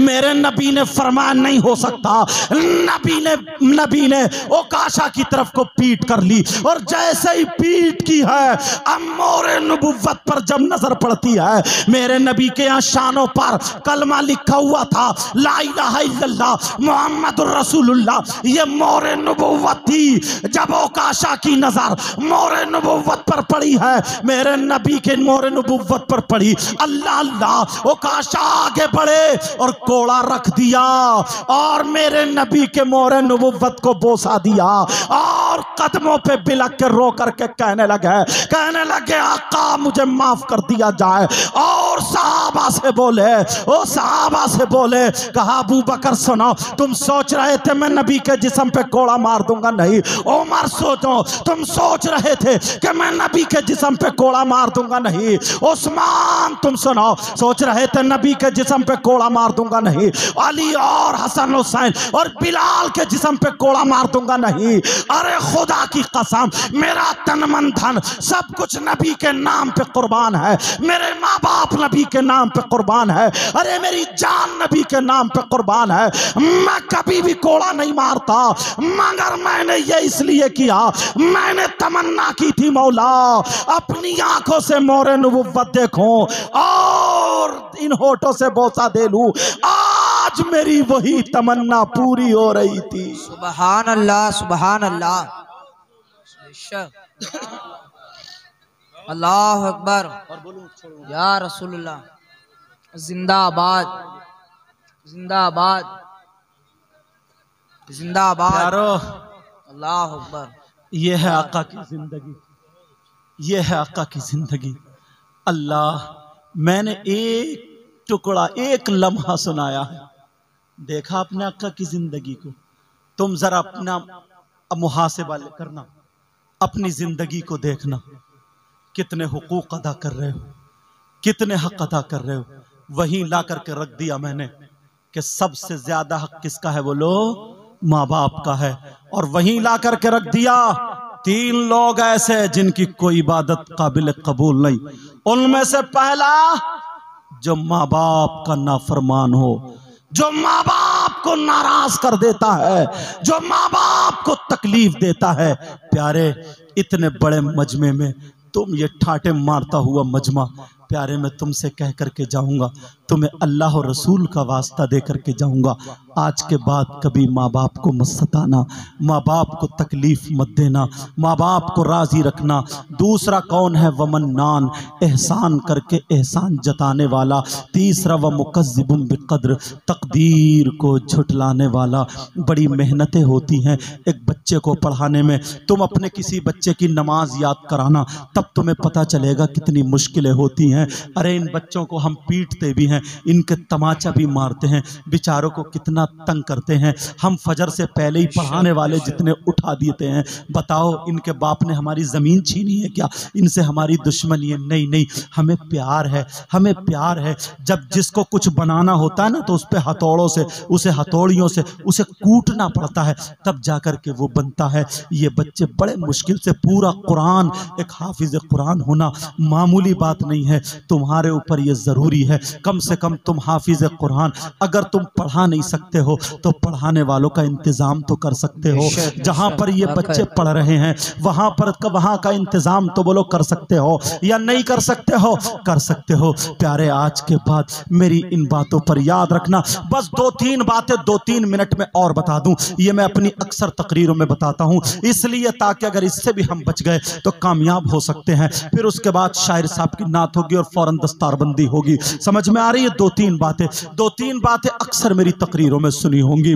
मेरे नबी ने फरमाया नहीं हो सकता। नबी ने ओकाशा की तरफ को पीठ कर ली, और जैसे ही पीठ की है, अब मोरे नबुव्वत पर जब नजर पड़ती है, मेरे नबी के यहाँ शानों पर कलमा लिखा हुआ था, ला इलाहा इल्लल्लाह मुहम्मदुर रसूलुल्लाह। ये मोरे नबुव्वत थी। जब ओकाशा की नजर मोरे नबुव्वत पर पड़ी है, मेरे नबी के मोरे नबुव्वत पर पड़ी, अल्लाह अल्लाह, ओकाशा आगे बढ़े और कोड़ा रख दिया, और मेरे नबी के मोरे नबुव्वत को बोसा दिया, और कदमों पे बिलक के रो करके कहने लगे आका मुझे माफ कर दिया जाए। और सहाबा से बोले, ओ सहाबा से बोले, कहा अबू बकर सुनो, तुम सोच रहे थे मैं नबी के जिस्म पे कोड़ा मार दूंगा? नहीं। उमर सोचो, तुम सोच रहे थे कि मैं नबी के जिस्म पे कोड़ा मार दूंगा? नहीं। उस्मान तुम सुनो, सोच रहे थे नबी के जिस्म पे कोड़ा मार दूंगा? नहीं। अली और हसन हुसैन और बिलाल के जिस्म पे कोड़ा मार दूंगा? नहीं। अरे खुदा की कसम, मेरा तन मन धन सब कुछ नबी के नाम पे कुर्बान है, मेरे माँ बाप नबी के नाम पे कुर्बान है, अरे मेरी जान नबी के नाम पे कुर्बान है। मैं कभी भी कोड़ा नहीं मारता, मगर मैंने ये इसलिए किया, मैंने तमन्ना की थी मौला अपनी आंखों से मोरे नबुव्वत देखूं और इन होठों से बोसा दे लूं। आज मेरी वही तमन्ना पूरी हो रही थी। सुबहान अल्लाह, सुबहान अल्लाह, अल्लाह अकबर, या रसूलुल्लाह, जिंदाबाद जिंदाबाद। जिंदाबाद। प्यारो, अल्लाह अकबर। ये है आका की जिंदगी, ये है आका की जिंदगी। अल्लाह, मैंने एक टुकड़ा, एक लम्हा सुनाया है। देखा अपने आका की जिंदगी को। तुम जरा अपना मुहासिबा करना, अपनी जिंदगी को देखना, कितने हुकूक अदा कर रहे हो, कितने हक अदा कर रहे हो। वहीं ला करके रख दिया मैंने कि सबसे ज्यादा हक किसका है, बोलो, माँ बाप का है। और वहीं ला करके रख दिया 3 लोग ऐसे जिनकी कोई इबादत काबिल कबूल नहीं। उनमें से पहला, जो माँ बाप का नाफरमान हो, जो माँ बाप को नाराज कर देता है, जो माँ बाप को तकलीफ देता है। प्यारे, इतने बड़े मजमे में तुम ये ठाटे मारता हुआ मजमा, प्यारे मैं तुमसे कह करके जाऊंगा, तुम्हें अल्लाह और रसूल का वास्ता दे करके जाऊंगा, आज के बाद कभी माँ बाप को मत सताना, माँ बाप को तकलीफ मत देना, माँ बाप को राजी रखना। दूसरा कौन है, वमन्नान, एहसान करके एहसान जताने वाला। तीसरा, व मुकज़्ज़िबुन बिक़द्र, तकदीर को झुटलाने वाला। बड़ी मेहनतें होती हैं एक बच्चे को पढ़ाने में। तुम अपने किसी बच्चे की नमाज याद कराना, तब तुम्हें पता चलेगा कितनी मुश्किलें होती हैं। अरे इन बच्चों को हम पीटते भी हैं, इनके तमाचा भी मारते हैं, बेचारों को कितना तंग करते हैं। हम फजर से पहले ही पढ़ाने वाले जितने उठा देते हैं। बताओ, इनके बाप ने हमारी ज़मीन छीनी है क्या? इनसे हमारी दुश्मनी है? नहीं नहीं, हमें प्यार है, हमें प्यार है। जब जिसको कुछ बनाना होता है ना, तो उस पर हथौड़ों से, उसे हथौड़ियों से उसे कूटना पड़ता है, तब जा कर के वो बनता है। ये बच्चे बड़े मुश्किल से, पूरा कुरान, एक हाफिज कुरान होना मामूली बात नहीं है। तुम्हारे ऊपर ये ज़रूरी है, कम से कम तुम हाफिज कुरान, अगर तुम पढ़ा नहीं सकते हो तो पढ़ाने वालों का इंतज़ाम तो कर सकते हो। जहाँ पर ये बच्चे पढ़ रहे हैं वहाँ का इंतज़ाम तो बोलो कर सकते हो या नहीं कर सकते हो? कर सकते हो। प्यारे, आज के बाद मेरी इन बातों पर याद रखना। बस 2-3 बातें 2-3 मिनट में और बता दूं। ये मैं अपनी अक्सर तकरीरों में बताता हूँ, इसलिए ताकि अगर इससे भी हम बच गए तो कामयाब हो सकते हैं। फिर उसके बाद शायर साहब की नात होगी और फौरन दस्तारबंदी होगी। समझ में आ रही है? 2-3 बातें अक्सर मेरी तकरीरों में सुनी होंगी।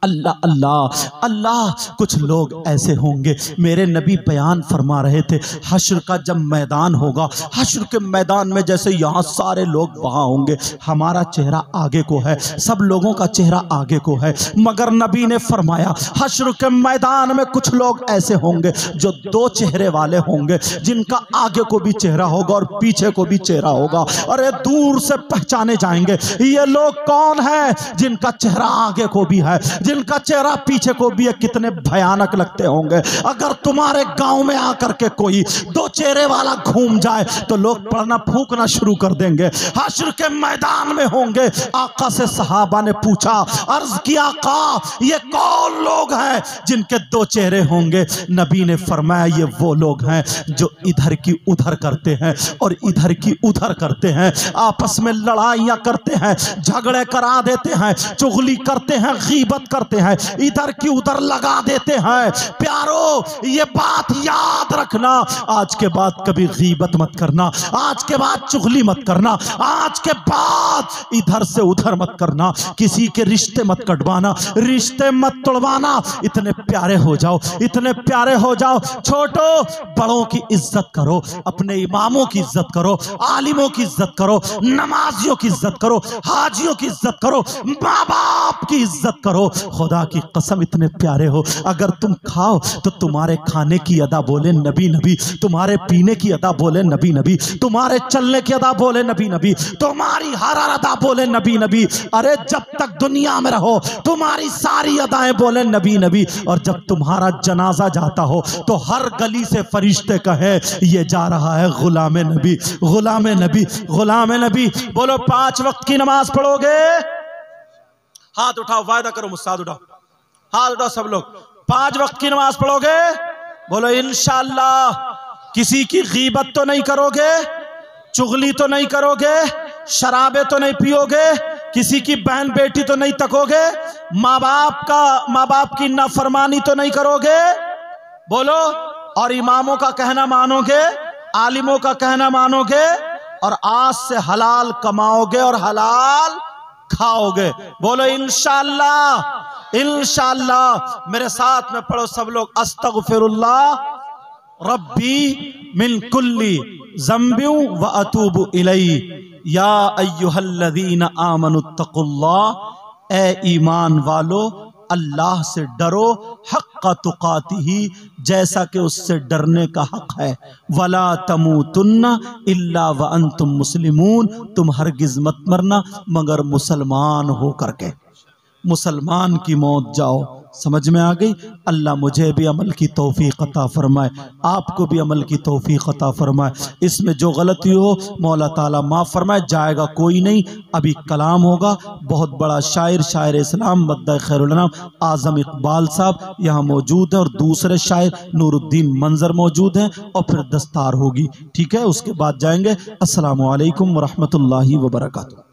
अल्लाह अल्लाह अल्लाह, कुछ लोग ऐसे होंगे, मेरे नबी बयान फरमा रहे थे, हश्र का जब मैदान होगा, हश्र के मैदान में जैसे यहाँ सारे लोग वहाँ होंगे, हमारा चेहरा आगे को है, सब लोगों का चेहरा आगे को है, मगर नबी ने फरमाया हश्र के मैदान में कुछ लोग ऐसे होंगे जो 2 चेहरे वाले होंगे, जिनका आगे को भी चेहरा होगा और पीछे को भी चेहरा होगा। अरे दूर से पहचाने जाएंगे ये लोग कौन है, जिनका चेहरा आगे को भी है, जिनका चेहरा पीछे को भी है। कितने भयानक लगते होंगे। अगर तुम्हारे गांव में आकर के कोई 2 चेहरे वाला घूम जाए तो लोग पढ़ना फूंकना शुरू कर देंगे। हश्र के मैदान में होंगे। आका से सहाबा ने पूछा, अर्ज किया, आका ये कौन लोग हैं जिनके 2 चेहरे होंगे? नबी ने फरमाया, ये वो लोग हैं जो इधर की उधर करते हैं और इधर की उधर करते हैं, आपस में लड़ाइयां करते हैं, झगड़े करा देते हैं, चुगली करते हैं, गीबत करते हैं, इधर की उधर लगा देते हैं। प्यारो, ये बात याद रखना, आज के बाद कभी गीबत मत करना, आज के बाद चुगली मत करना, आज के बाद इधर से उधर मत करना, किसी के रिश्ते मत कटवाना, रिश्ते मत तोड़वाना। इतने प्यारे हो जाओ, इतने प्यारे हो जाओ। छोटो बड़ों की इज्जत करो, अपने इमामों की इज्जत करो, आलिमों की इज्जत करो, नमाजियों की इज्जत करो, हाजियों की इज्जत करो, माँ बाप की इज्जत करो। खुदा की कसम इतने प्यारे हो, अगर तुम खाओ तो तुम्हारे खाने की अदा बोले नबी नबी, तुम्हारे पीने की अदा बोले नबी नबी, तुम्हारे चलने की अदा बोले नबी नबी, तुम्हारी हर अदा बोले नबी नबी। अरे जब तक दुनिया में रहो तुम्हारी सारी अदाएं बोले नबी नबी, और जब तुम्हारा जनाजा जाता हो तो हर गली से फरिश्ते कहे ये जा रहा है गुलाम नबी, गुलाम नबी, गुलाम नबी। बोलो 5 वक्त की नमाज पढ़ोगे? हाथ उठाओ, वायदा करो मुझसे, हाथ उठाओ, हाथ उठाओ सब लोग। 5 वक्त की नमाज पढ़ोगे? बोलो इंशाअल्लाह। किसी की गीबत तो नहीं करोगे, चुगली तो नहीं करोगे, शराबे तो नहीं पियोगे, किसी की बहन बेटी तो नहीं तकोगे, माँ बाप की नाफरमानी तो नहीं करोगे? बोलो। और इमामों का कहना मानोगे, आलिमों का कहना मानोगे, और आज से हलाल कमाओगे और हलाल खाओगे। बोलो इंशाअल्लाह। इंशाअल्लाह। मेरे साथ में पढ़ो सब लोग, अस्तगफिरुल्लाह रब्बी मिन कुल्ली ज़ंबिन व अतूबु इलैहि। या अय्युहल्लज़ीना आमनुत्तकुल्लाह, ए ईमान वालो अल्लाह से डरो, हक़्क़ तुक़ातिही, जैसा कि उससे डरने का हक है। वला तमूतुन्ना इल्ला व अंतुम मुस्लिमून, तुम हरगिज़ मत मरना मगर मुसलमान हो करके। मुसलमान की मौत जाओ। समझ में आ गई? अल्लाह मुझे भी अमल की तौफीक अता फरमाए, आपको भी अमल की तौफीक अता फरमाए। इसमें जो गलती हो मौला ताला माफ़ फरमाए। जाएगा कोई नहीं, अभी कलाम होगा। बहुत बड़ा शायर, शायर इस्लाम मद्दा खैरुल अनाम आज़म इकबाल साहब यहाँ मौजूद हैं, और दूसरे शायर नूरुद्दीन मंजर मौजूद हैं, और फिर दस्तार होगी। ठीक है, उसके बाद जाएंगे। अस्सलामु अलैकुम व रहमतुल्लाहि व बरकातुहू।